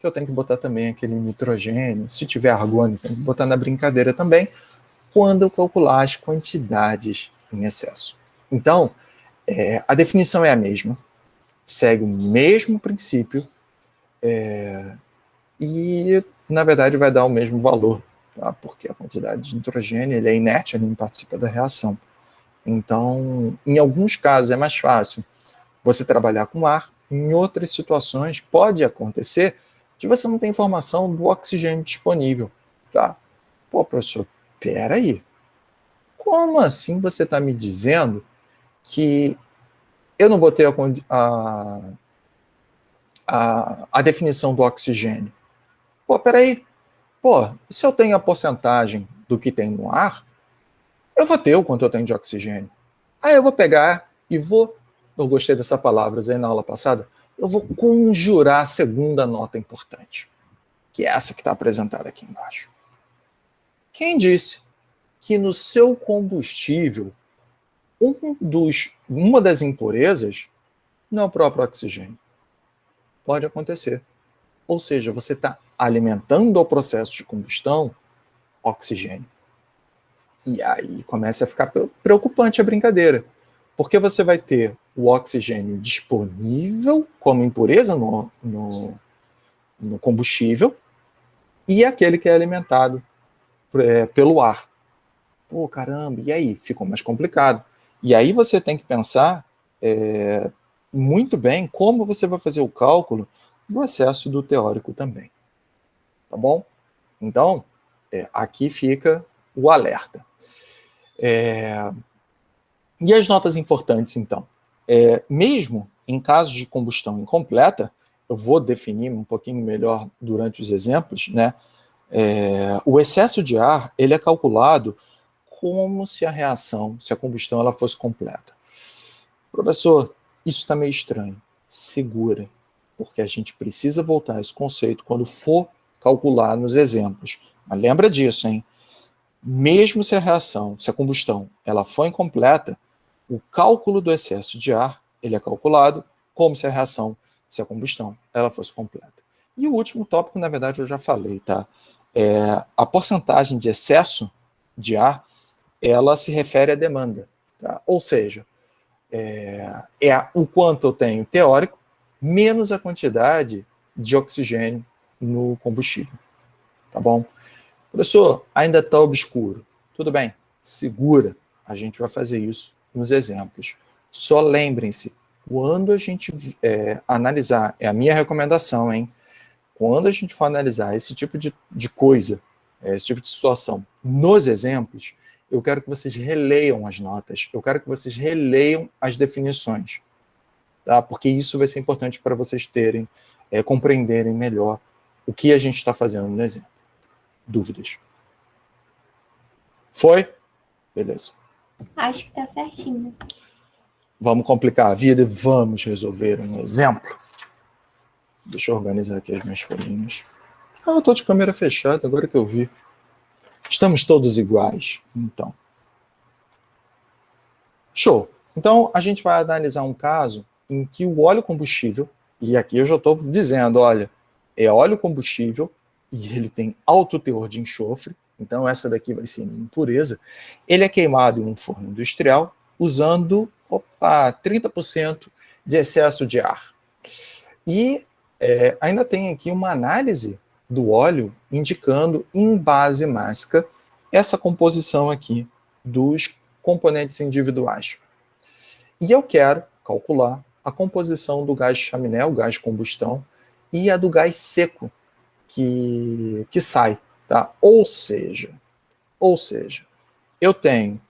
[SPEAKER 1] Eu tenho que botar também aquele nitrogênio, se tiver argônio, tenho que botar na brincadeira também, quando eu calcular as quantidades em excesso. Então, a definição é a mesma, segue o mesmo princípio, e, na verdade, vai dar o mesmo valor, tá? Porque a quantidade de nitrogênio ele é inerte, ele não participa da reação. Então, em alguns casos é mais fácil você trabalhar com ar, em outras situações pode acontecer de você não ter informação do oxigênio disponível. Tá? Pô, professor, peraí, como assim você está me dizendo que eu não vou ter a definição do oxigênio? Pô, peraí, se eu tenho a porcentagem do que tem no ar, eu vou ter o quanto eu tenho de oxigênio. Aí eu vou pegar e eu gostei dessa palavra, usei na aula passada, eu vou conjurar a segunda nota importante, que é essa que está apresentada aqui embaixo. Quem disse que no seu combustível, uma das impurezas não é o próprio oxigênio? Pode acontecer. Ou seja, você está alimentando ao processo de combustão oxigênio. E aí começa a ficar preocupante a brincadeira. Porque você vai ter o oxigênio disponível como impureza no combustível e aquele que é alimentado pelo ar. Pô, caramba, e aí? Ficou mais complicado. E aí você tem que pensar muito bem como você vai fazer o cálculo do excesso do teórico também. Tá bom? Então, aqui fica o alerta. E as notas importantes, então? Mesmo em casos de combustão incompleta, eu vou definir um pouquinho melhor durante os exemplos, né? O excesso de ar ele é calculado como se a combustão ela fosse completa. Professor, isso está meio estranho. Segura, porque a gente precisa voltar a esse conceito quando for calcular nos exemplos. Mas lembra disso, hein? Mesmo se a combustão, ela for incompleta, o cálculo do excesso de ar, ele é calculado como se a combustão, ela fosse completa. E o último tópico, na verdade, eu já falei, tá? A porcentagem de excesso de ar, ela se refere à demanda, tá? Ou seja, o quanto eu tenho teórico, menos a quantidade de oxigênio no combustível. Tá bom? Professor, ainda está obscuro. Tudo bem, segura. A gente vai fazer isso nos exemplos. Só lembrem-se, quando a gente analisar, é a minha recomendação, hein? Quando a gente for analisar esse tipo de coisa, esse tipo de situação, nos exemplos, eu quero que vocês releiam as notas, eu quero que vocês releiam as definições, tá? Porque isso vai ser importante para vocês terem, compreenderem melhor o que a gente está fazendo no exemplo. Dúvidas? Foi? Beleza.
[SPEAKER 2] Acho que tá certinho.
[SPEAKER 1] Vamos complicar a vida e vamos resolver um exemplo. Deixa eu organizar aqui as minhas folhinhas. Eu estou de câmera fechada, agora que eu vi. Estamos todos iguais, então. Show. Então, a gente vai analisar um caso em que o óleo combustível, e aqui eu já estou dizendo, olha, é óleo combustível e ele tem alto teor de enxofre, então essa daqui vai ser impureza, ele é queimado em um forno industrial usando 30% de excesso de ar. E ainda tem aqui uma análise do óleo indicando em base másica essa composição aqui dos componentes individuais. E eu quero calcular a composição do gás de chaminé, o gás de combustão, e a do gás seco que sai. Tá? Ou seja, eu tenho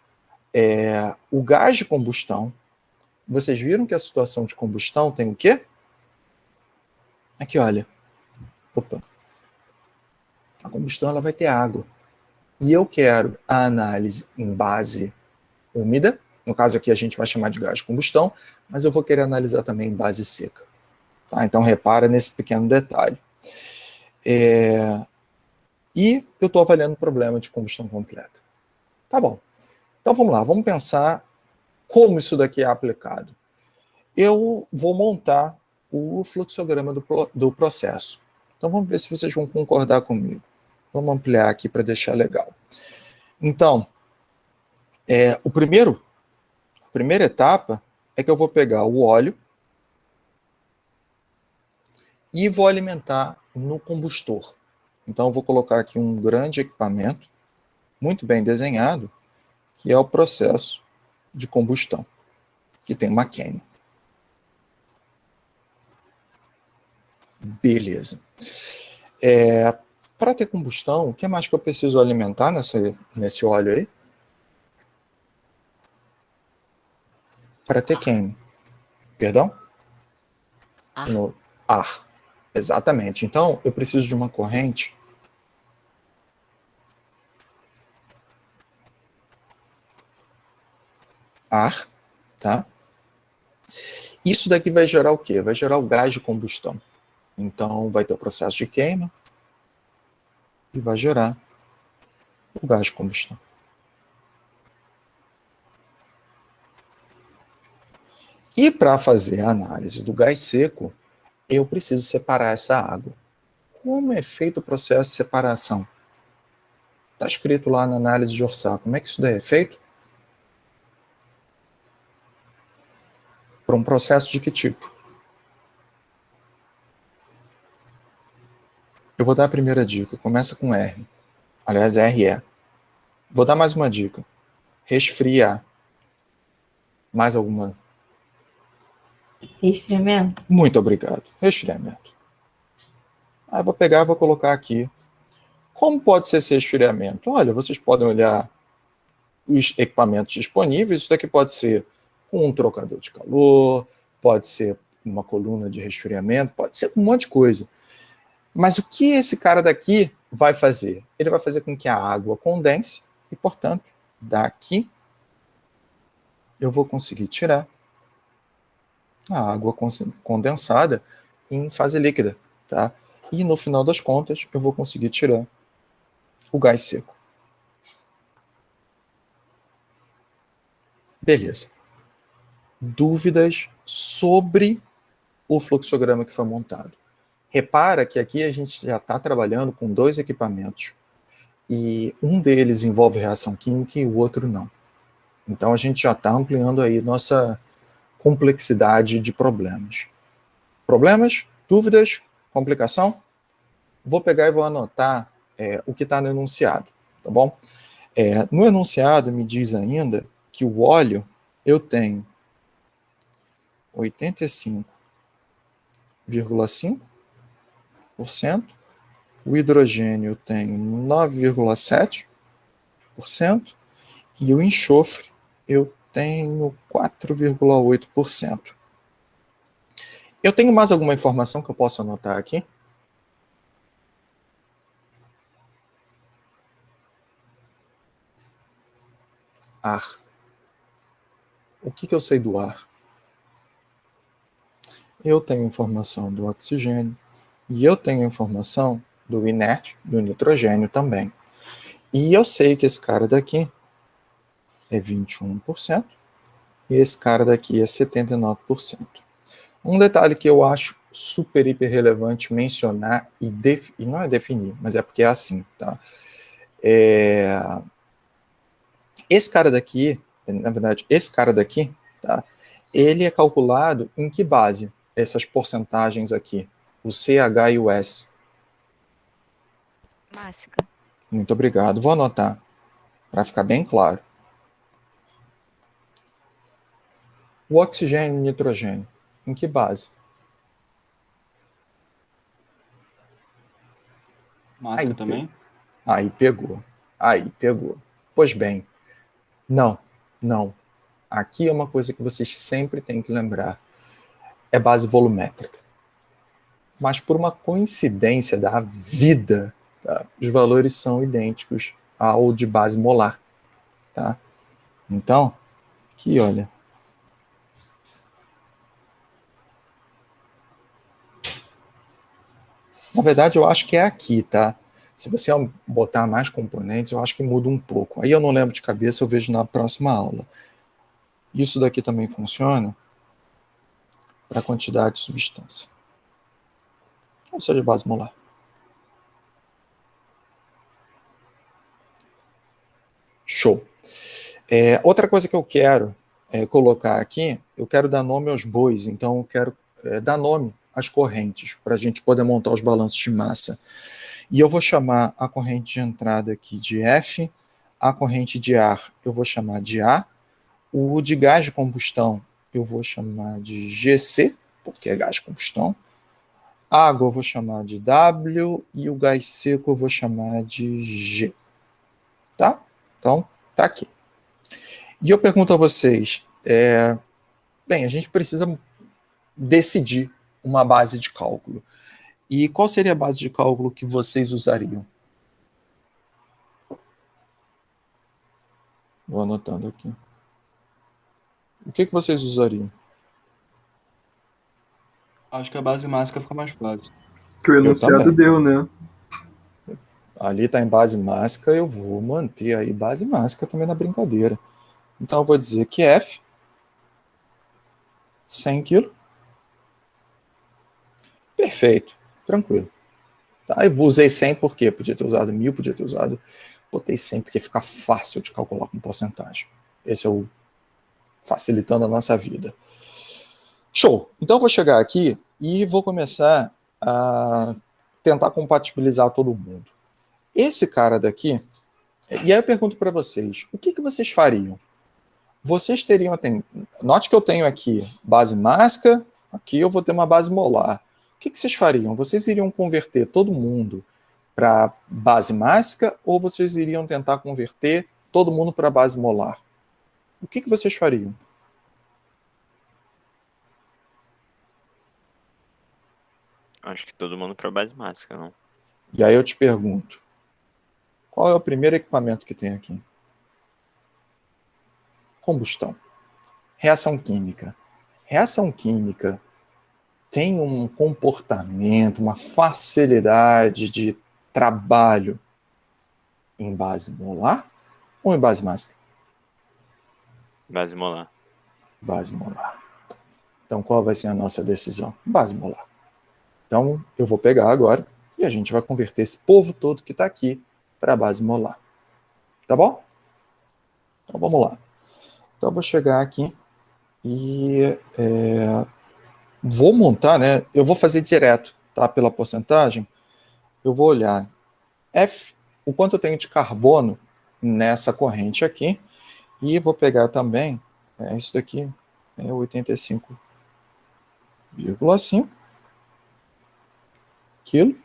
[SPEAKER 1] o gás de combustão. Vocês viram que a situação de combustão tem o quê? Aqui, olha. Opa. A combustão ela vai ter água. E eu quero a análise em base úmida. No caso aqui a gente vai chamar de gás de combustão, mas eu vou querer analisar também em base seca. Tá? Então repara nesse pequeno detalhe. E eu estou avaliando o problema de combustão completa. Tá bom. Então vamos lá, vamos pensar como isso daqui é aplicado. Eu vou montar o fluxograma do processo. Então vamos ver se vocês vão concordar comigo. Vamos ampliar aqui para deixar legal. Então, a primeira etapa é que eu vou pegar o óleo e vou alimentar no combustor. Então eu vou colocar aqui um grande equipamento, muito bem desenhado, que é o processo de combustão, que tem uma queima. Beleza. Para ter combustão, o que mais que eu preciso alimentar nesse óleo aí? Para ter queima. Perdão?
[SPEAKER 4] Ar.
[SPEAKER 1] No ar. Exatamente. Então, eu preciso de uma corrente ar, tá? Isso daqui vai gerar o quê? Vai gerar o gás de combustão. Então, vai ter o processo de queima e vai gerar o gás de combustão. E para fazer a análise do gás seco, eu preciso separar essa água. Como é feito o processo de separação? Está escrito lá na análise de Orçat. Como é que isso daí é feito? Para um processo de que tipo? Eu vou dar a primeira dica. Começa com R. Aliás, RE. Vou dar mais uma dica. Resfriar. Mais alguma?
[SPEAKER 2] Resfriamento?
[SPEAKER 1] Muito obrigado. Resfriamento. Aí eu vou pegar e vou colocar aqui. Como pode ser esse resfriamento? Olha, vocês podem olhar os equipamentos disponíveis. Isso daqui pode ser com um trocador de calor, pode ser uma coluna de resfriamento, pode ser um monte de coisa. Mas o que esse cara daqui vai fazer? Ele vai fazer com que a água condense e, portanto, daqui eu vou conseguir tirar a água condensada em fase líquida, tá? E no final das contas eu vou conseguir tirar o gás seco. Beleza. Dúvidas sobre o fluxograma que foi montado? Repara que aqui a gente já está trabalhando com dois equipamentos e um deles envolve reação química e o outro não. Então a gente já está ampliando aí nossa complexidade de problemas. Problemas? Dúvidas? Complicação? Vou pegar e vou anotar o que está no enunciado, tá bom? No enunciado me diz ainda que o óleo eu tenho 85,5%, o hidrogênio eu tenho 9,7% e o enxofre eu tenho 4,8%. Eu tenho mais alguma informação que eu posso anotar aqui? Ar. O que eu sei do ar? Eu tenho informação do oxigênio e eu tenho informação do inerte, do nitrogênio também. E eu sei que esse cara daqui é 21% e esse cara daqui é 79%. Um detalhe que eu acho super, hiper relevante mencionar e não é definir, mas é porque é assim, tá? Esse cara daqui, na verdade, esse cara daqui, tá? Ele é calculado em que base? Essas porcentagens aqui, o CH e o S.
[SPEAKER 5] Másica.
[SPEAKER 1] Muito obrigado. Vou anotar para ficar bem claro. O oxigênio e o nitrogênio, em que base?
[SPEAKER 3] Máscara também?
[SPEAKER 1] Aí pegou. Pois bem, não. Aqui é uma coisa que vocês sempre têm que lembrar. É base volumétrica. Mas por uma coincidência da vida, tá? Os valores são idênticos ao de base molar. Tá? Então, aqui, olha. Na verdade, eu acho que é aqui, tá? Se você botar mais componentes, eu acho que muda um pouco. Aí eu não lembro de cabeça, eu vejo na próxima aula. Isso daqui também funciona para a quantidade de substância. Ou seja, base molar. Show. Outra coisa que eu quero colocar aqui, eu quero dar nome aos bois, então eu quero dar nome às correntes, para a gente poder montar os balanços de massa. E eu vou chamar a corrente de entrada aqui de F, a corrente de ar eu vou chamar de A, o de gás de combustão eu vou chamar de GC, porque é gás de combustão, a água eu vou chamar de W e o gás seco eu vou chamar de G. Tá? Então, tá aqui. E eu pergunto a vocês, bem, a gente precisa decidir uma base de cálculo. E qual seria a base de cálculo que vocês usariam? Vou anotando aqui. O que vocês usariam?
[SPEAKER 3] Acho que a base mágica fica mais fácil.
[SPEAKER 6] Que o enunciado deu, né?
[SPEAKER 1] Ali está em base mágica, eu vou manter aí base mágica também na brincadeira. Então eu vou dizer que F, 100 kg. Perfeito, tranquilo. Tá, eu usei 100 porque podia ter usado 1000, podia ter usado... Botei 100 porque fica fácil de calcular com porcentagem. Esse é o facilitando a nossa vida. Show! Então eu vou chegar aqui e vou começar a tentar compatibilizar todo mundo. Esse cara daqui, e aí eu pergunto para vocês, o que vocês fariam? Vocês teriam, note que eu tenho aqui base mágica, aqui eu vou ter uma base molar. O que vocês fariam? Vocês iriam converter todo mundo para base mágica ou vocês iriam tentar converter todo mundo para base molar? O que vocês fariam?
[SPEAKER 7] Acho que todo mundo para base mágica, não?
[SPEAKER 1] E aí eu te pergunto, qual é o primeiro equipamento que tem aqui? Combustão. Reação química. Reação química tem um comportamento, uma facilidade de trabalho em base molar ou em base mágica?
[SPEAKER 7] Base molar.
[SPEAKER 1] Base molar. Então, qual vai ser a nossa decisão? Base molar. Então, eu vou pegar agora e a gente vai converter esse povo todo que está aqui para a base molar. Tá bom? Então, vamos lá. Então, eu vou chegar aqui e vou montar, né? Eu vou fazer direto, tá? Pela porcentagem. Eu vou olhar F, o quanto eu tenho de carbono nessa corrente aqui, e vou pegar também, isso daqui é 85,5 quilo,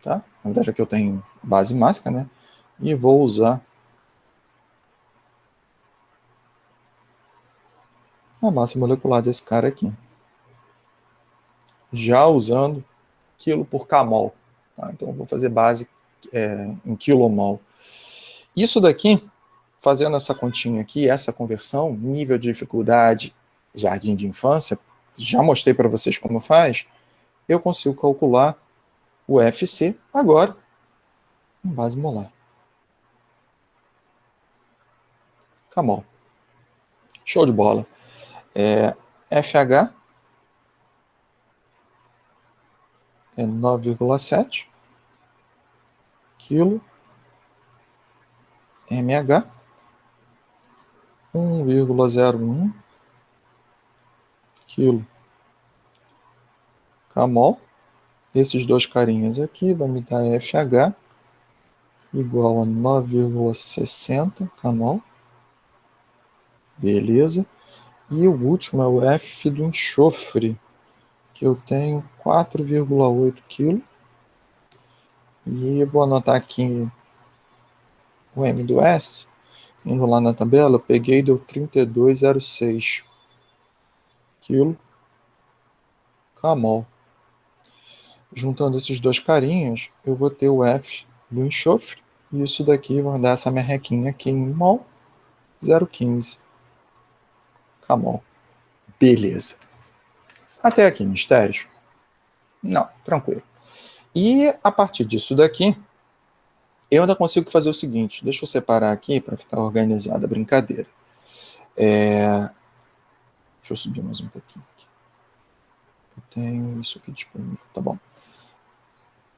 [SPEAKER 1] tá? Na verdade aqui eu tenho base mássica, né? E vou usar a massa molecular desse cara aqui. Já usando quilo por kmol. Tá? Então eu vou fazer base em quilomol. Isso daqui, fazendo essa continha aqui, essa conversão, nível de dificuldade, jardim de infância, já mostrei para vocês como faz, eu consigo calcular o FC agora em base molar. Kmol. Show de bola. FH é 9,7 quilo, MH 1,01 quilo kmol. Esses dois carinhas aqui vão me dar FH igual a 9,60 kmol. Beleza. E o último é o F do enxofre, que eu tenho 4,8 kg. E eu vou anotar aqui o M do S. Indo lá na tabela, eu peguei, deu 32,06 kg kmol. Juntando esses dois carinhas, eu vou ter o F do enxofre. E isso daqui vai dar essa merrequinha aqui em mol, 0,15 kmol. Beleza. Até aqui, mistérios? Não, tranquilo. E a partir disso daqui, eu ainda consigo fazer o seguinte. Deixa eu separar aqui para ficar organizada a brincadeira. Deixa eu subir mais um pouquinho aqui. Eu tenho isso aqui disponível. Tá bom.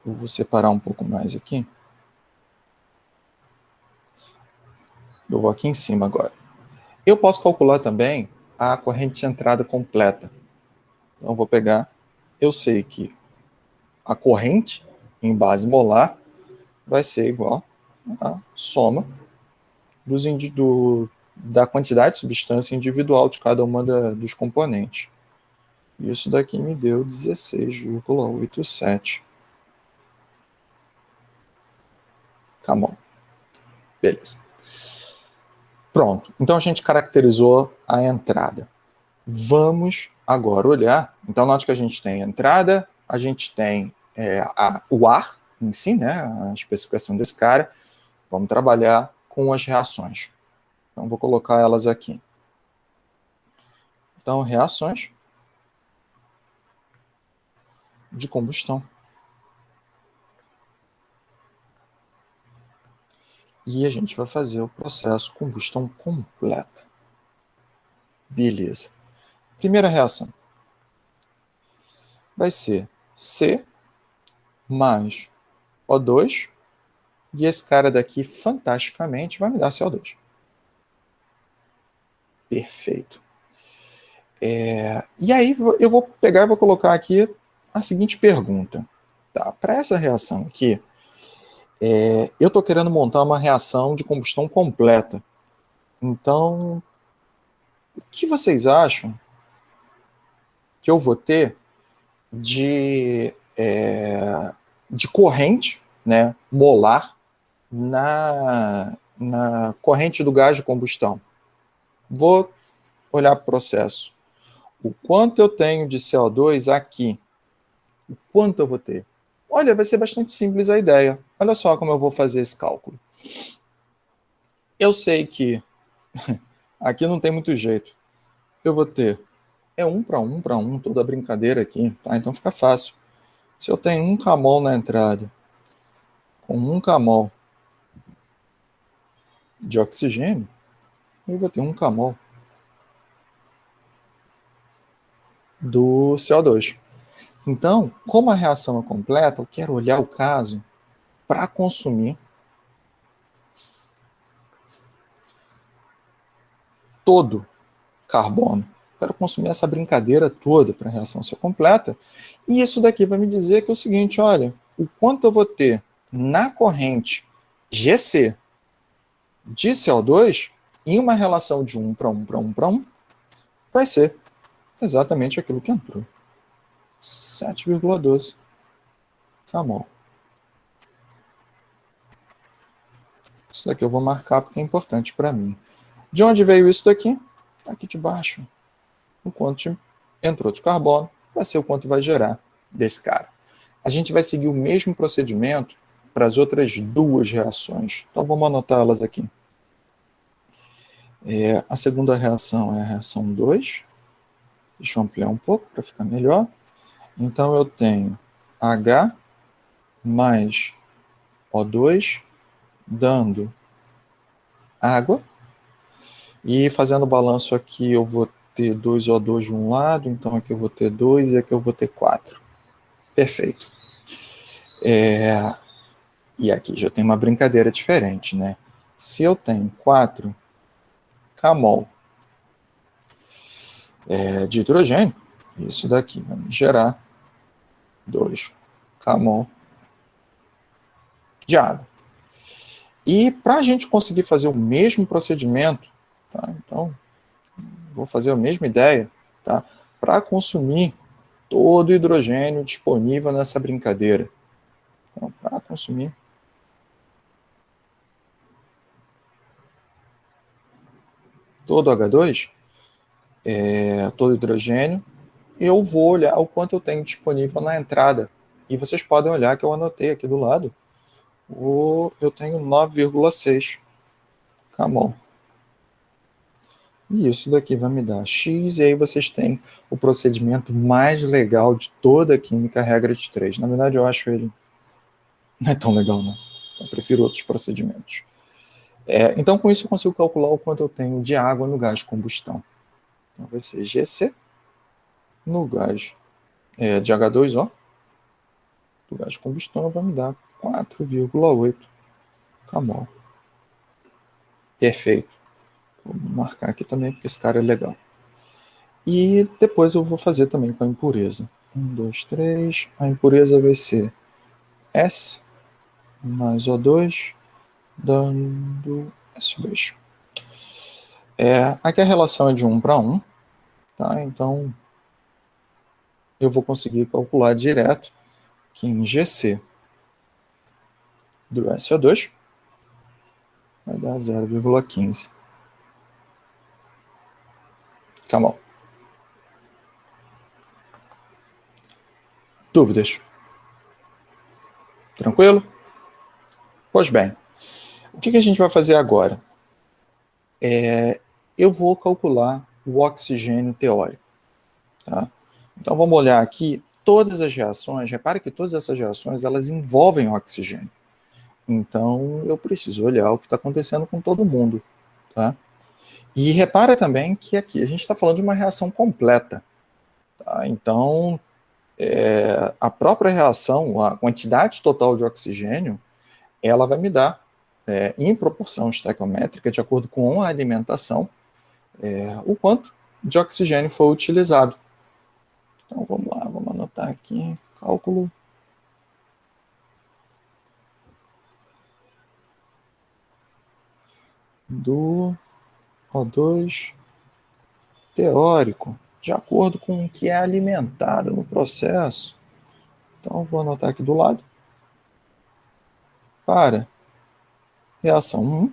[SPEAKER 1] Eu vou separar um pouco mais aqui. Eu vou aqui em cima agora. Eu posso calcular também a corrente de entrada completa. Então, eu vou pegar. Eu sei que a corrente em base molar vai ser igual à soma da quantidade de substância individual de cada uma dos componentes. Isso daqui me deu 16,87 kmol. Beleza. Pronto. Então a gente caracterizou a entrada. Vamos agora olhar. Então, note que a gente tem a entrada, a gente tem o ar em si, né, a especificação desse cara. Vamos trabalhar com as reações. Então, vou colocar elas aqui. Então, reações de combustão. E a gente vai fazer o processo combustão completa. Beleza. Primeira reação vai ser C mais O2. E esse cara daqui, fantasticamente, vai me dar CO2. Perfeito. E aí eu vou pegar e vou colocar aqui a seguinte pergunta. Tá? Para essa reação aqui, eu estou querendo montar uma reação de combustão completa. Então, o que vocês acham que eu vou ter de corrente, né, molar na corrente do gás de combustão? Vou olhar para o processo. O quanto eu tenho de CO2 aqui? O quanto eu vou ter? Olha, vai ser bastante simples a ideia. Olha só como eu vou fazer esse cálculo. Eu sei que aqui não tem muito jeito. Eu vou ter 1 para 1 para 1, toda a brincadeira aqui, tá? Então fica fácil. Se eu tenho 1 kmol na entrada, com 1 kmol de oxigênio, eu vou ter 1 kmol do CO2. Então, como a reação é completa, eu quero olhar o caso para consumir todo carbono. quero consumir essa brincadeira toda para a reação ser completa. E isso daqui vai me dizer que é o seguinte, olha, o quanto eu vou ter na corrente GC de CO2 em uma relação de 1 para 1 para 1 para 1 vai ser exatamente aquilo que entrou. 7,12. Tá bom. Isso daqui eu vou marcar porque é importante para mim. De onde veio isso daqui? Aqui de baixo. O quanto entrou de carbono vai ser o quanto vai gerar desse cara. A gente vai seguir o mesmo procedimento para as outras duas reações. Então vamos anotá-las aqui. A segunda reação é a reação 2. Deixa eu ampliar um pouco para ficar melhor. Então eu tenho H mais O2 dando água. E fazendo o balanço aqui eu vou ter 2O2 de um lado, então aqui eu vou ter 2 e aqui eu vou ter 4. Perfeito. E aqui já tem uma brincadeira diferente, né? Se eu tenho 4 kmol de hidrogênio, isso daqui vai me gerar 2 kmol de água. E para a gente conseguir fazer o mesmo procedimento, tá? Então, vou fazer a mesma ideia, tá? Para consumir todo o hidrogênio disponível nessa brincadeira. Então, para consumir todo H2, todo hidrogênio, eu vou olhar o quanto eu tenho disponível na entrada. E vocês podem olhar que eu anotei aqui do lado, eu tenho 9,6 kmol. E isso daqui vai me dar X, e aí vocês têm o procedimento mais legal de toda a química, a regra de 3. Na verdade, eu acho ele não é tão legal, não. Eu prefiro outros procedimentos. Então, com isso, eu consigo calcular o quanto eu tenho de água no gás de combustão. Então, vai ser GC no gás de H2O, do gás de combustão, vai me dar 4,8 kmol. Perfeito. Vou marcar aqui também, porque esse cara é legal. E depois eu vou fazer também com a impureza. 1, 2, 3. A impureza vai ser S mais O2 dando S2. Aqui a relação é de 1 para 1. Tá? Então, eu vou conseguir calcular direto que em GC do SO2 vai dar 0,15. Tá bom. Dúvidas? Tranquilo? Pois bem, o que a gente vai fazer agora? Eu vou calcular o oxigênio teórico. Tá? Então vamos olhar aqui todas as reações. Repare que todas essas reações elas envolvem oxigênio. Então eu preciso olhar o que está acontecendo com todo mundo. Tá? E repara também que aqui a gente está falando de uma reação completa. Tá? Então, a própria reação, a quantidade total de oxigênio, ela vai me dar, em proporção estequiométrica, de acordo com a alimentação, o quanto de oxigênio foi utilizado. Então, vamos lá, vamos anotar aqui, cálculo do O2 teórico, de acordo com o que é alimentado no processo. Então, vou anotar aqui do lado. Para reação 1,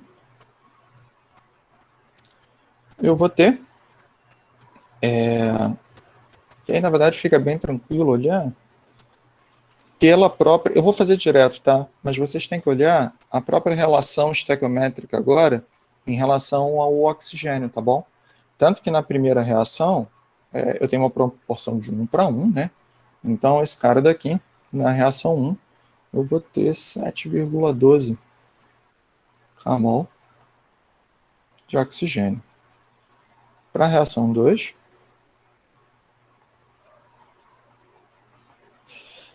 [SPEAKER 1] eu vou ter, que aí na verdade fica bem tranquilo olhar, pela própria, eu vou fazer direto, tá? Mas vocês têm que olhar a própria relação estequiométrica agora em relação ao oxigênio, tá bom? Tanto que na primeira reação, eu tenho uma proporção de 1 para 1, né? Então, esse cara daqui, na reação 1, eu vou ter 7,12 kmol de oxigênio. Para a reação 2,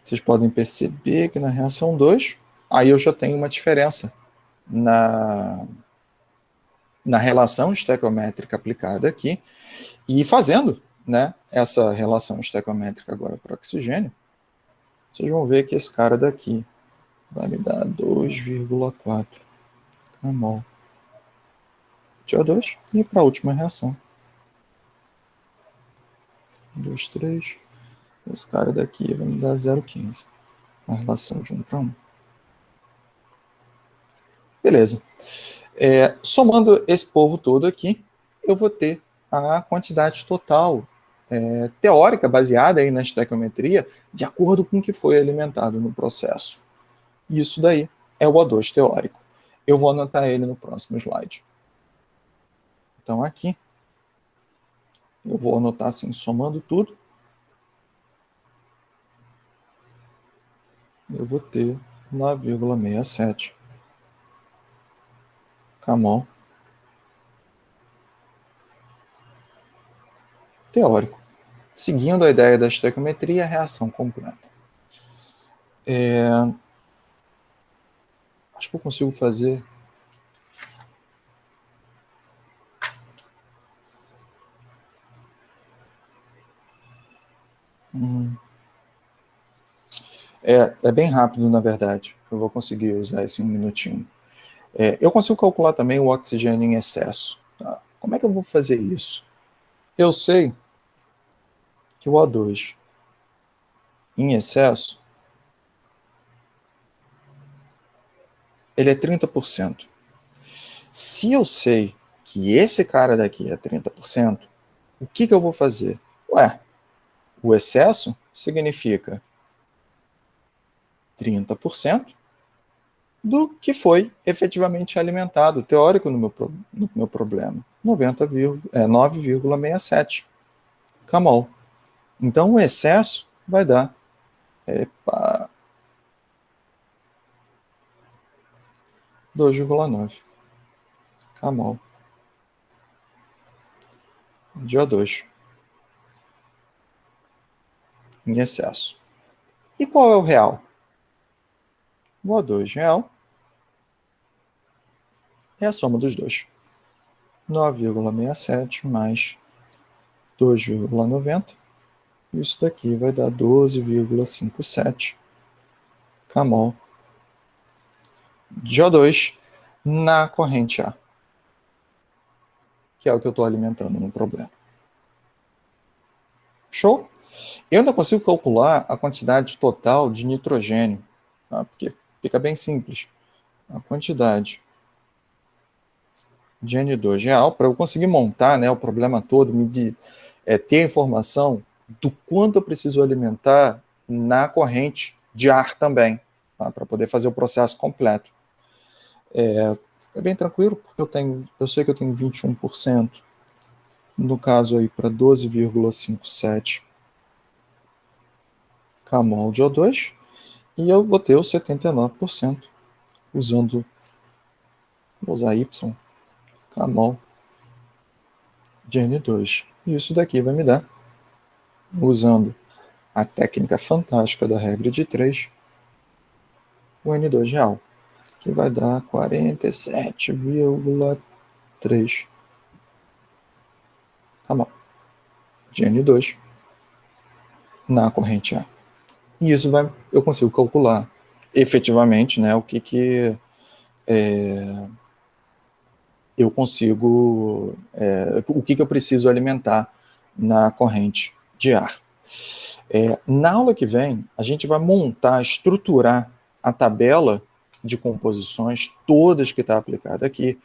[SPEAKER 1] vocês podem perceber que na reação 2, aí eu já tenho uma diferença na relação estequiométrica aplicada aqui, E fazendo, né, essa relação estequiométrica agora para oxigênio, vocês vão ver que esse cara daqui vai me dar 2,4 mol de O2. E para a última reação. 2, 3. Esse cara daqui vai me dar 0,15. A relação de 1 para 1. Beleza. Somando esse povo todo aqui, eu vou ter a quantidade total teórica, baseada aí na estequiometria, de acordo com o que foi alimentado no processo. Isso daí é o O2 teórico. Eu vou anotar ele no próximo slide. Então, aqui, eu vou anotar assim, somando tudo, eu vou ter 9,67 mol teórico. Seguindo a ideia da estequiometria, a reação completa. Acho que eu consigo fazer é bem rápido, na verdade. Eu vou conseguir usar esse 1 minutinho. Eu consigo calcular também o oxigênio em excesso. Tá? Como é que eu vou fazer isso? Eu sei que o O2 em excesso ele é 30%. Se eu sei que esse cara daqui é 30%, o que eu vou fazer? O excesso significa 30% do que foi efetivamente alimentado, teórico no meu problema, 9,67 mol. Então o excesso vai dar 2,9 mol de O2 em excesso. E qual é o real? O O2 real é a soma dos dois. 9,67 mais 2,90. Isso daqui vai dar 12,57 mol de O2 na corrente A, que é o que eu estou alimentando no problema. Show? Eu ainda consigo calcular a quantidade total de nitrogênio, tá? Porque fica bem simples. A quantidade de N2 real, para eu conseguir montar, né, o problema todo, ter a informação do quanto eu preciso alimentar na corrente de ar também, tá? Para poder fazer o processo completo. É bem tranquilo, porque eu sei que eu tenho 21%, no caso aí para 12,57 mol de O2, e eu vou ter os 79% usando, vou usar Y, mol de N2. E isso daqui vai me dar, usando a técnica fantástica da regra de 3, o N2 real, que vai dar 47,3 mol de N2 na corrente A. E isso eu consigo calcular efetivamente, né, o que eu consigo, o que eu preciso alimentar na corrente de ar. Na aula que vem, a gente vai montar, estruturar a tabela de composições, todas que está aplicada aqui,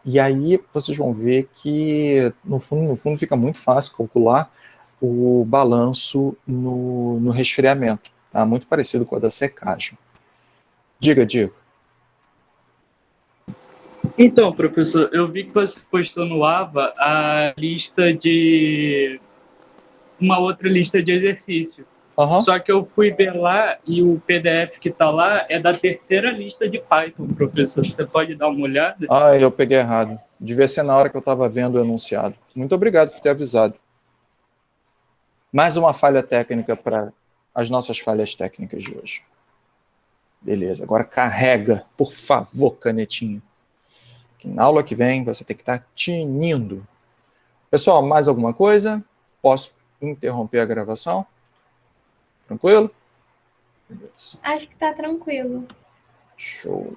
[SPEAKER 1] e aí vocês vão ver que, no fundo fica muito fácil calcular o balanço no resfriamento, tá? Muito parecido com a da secagem. Diga, Diego.
[SPEAKER 5] Então, professor, eu vi que você postou no AVA a lista de... uma outra lista de exercício.
[SPEAKER 1] Uhum.
[SPEAKER 5] Só que eu fui ver lá e o PDF que está lá é da terceira lista de Python, professor. Você pode dar uma olhada?
[SPEAKER 1] Eu peguei errado. Devia ser na hora que eu estava vendo o enunciado. Muito obrigado por ter avisado. Mais uma falha técnica para as nossas falhas técnicas de hoje. Beleza, agora carrega, por favor, canetinha. Que na aula que vem você tem que estar tinindo. Pessoal, mais alguma coisa? Posso interromper a gravação? Tranquilo? Beleza.
[SPEAKER 2] Acho que tá tranquilo.
[SPEAKER 1] Show.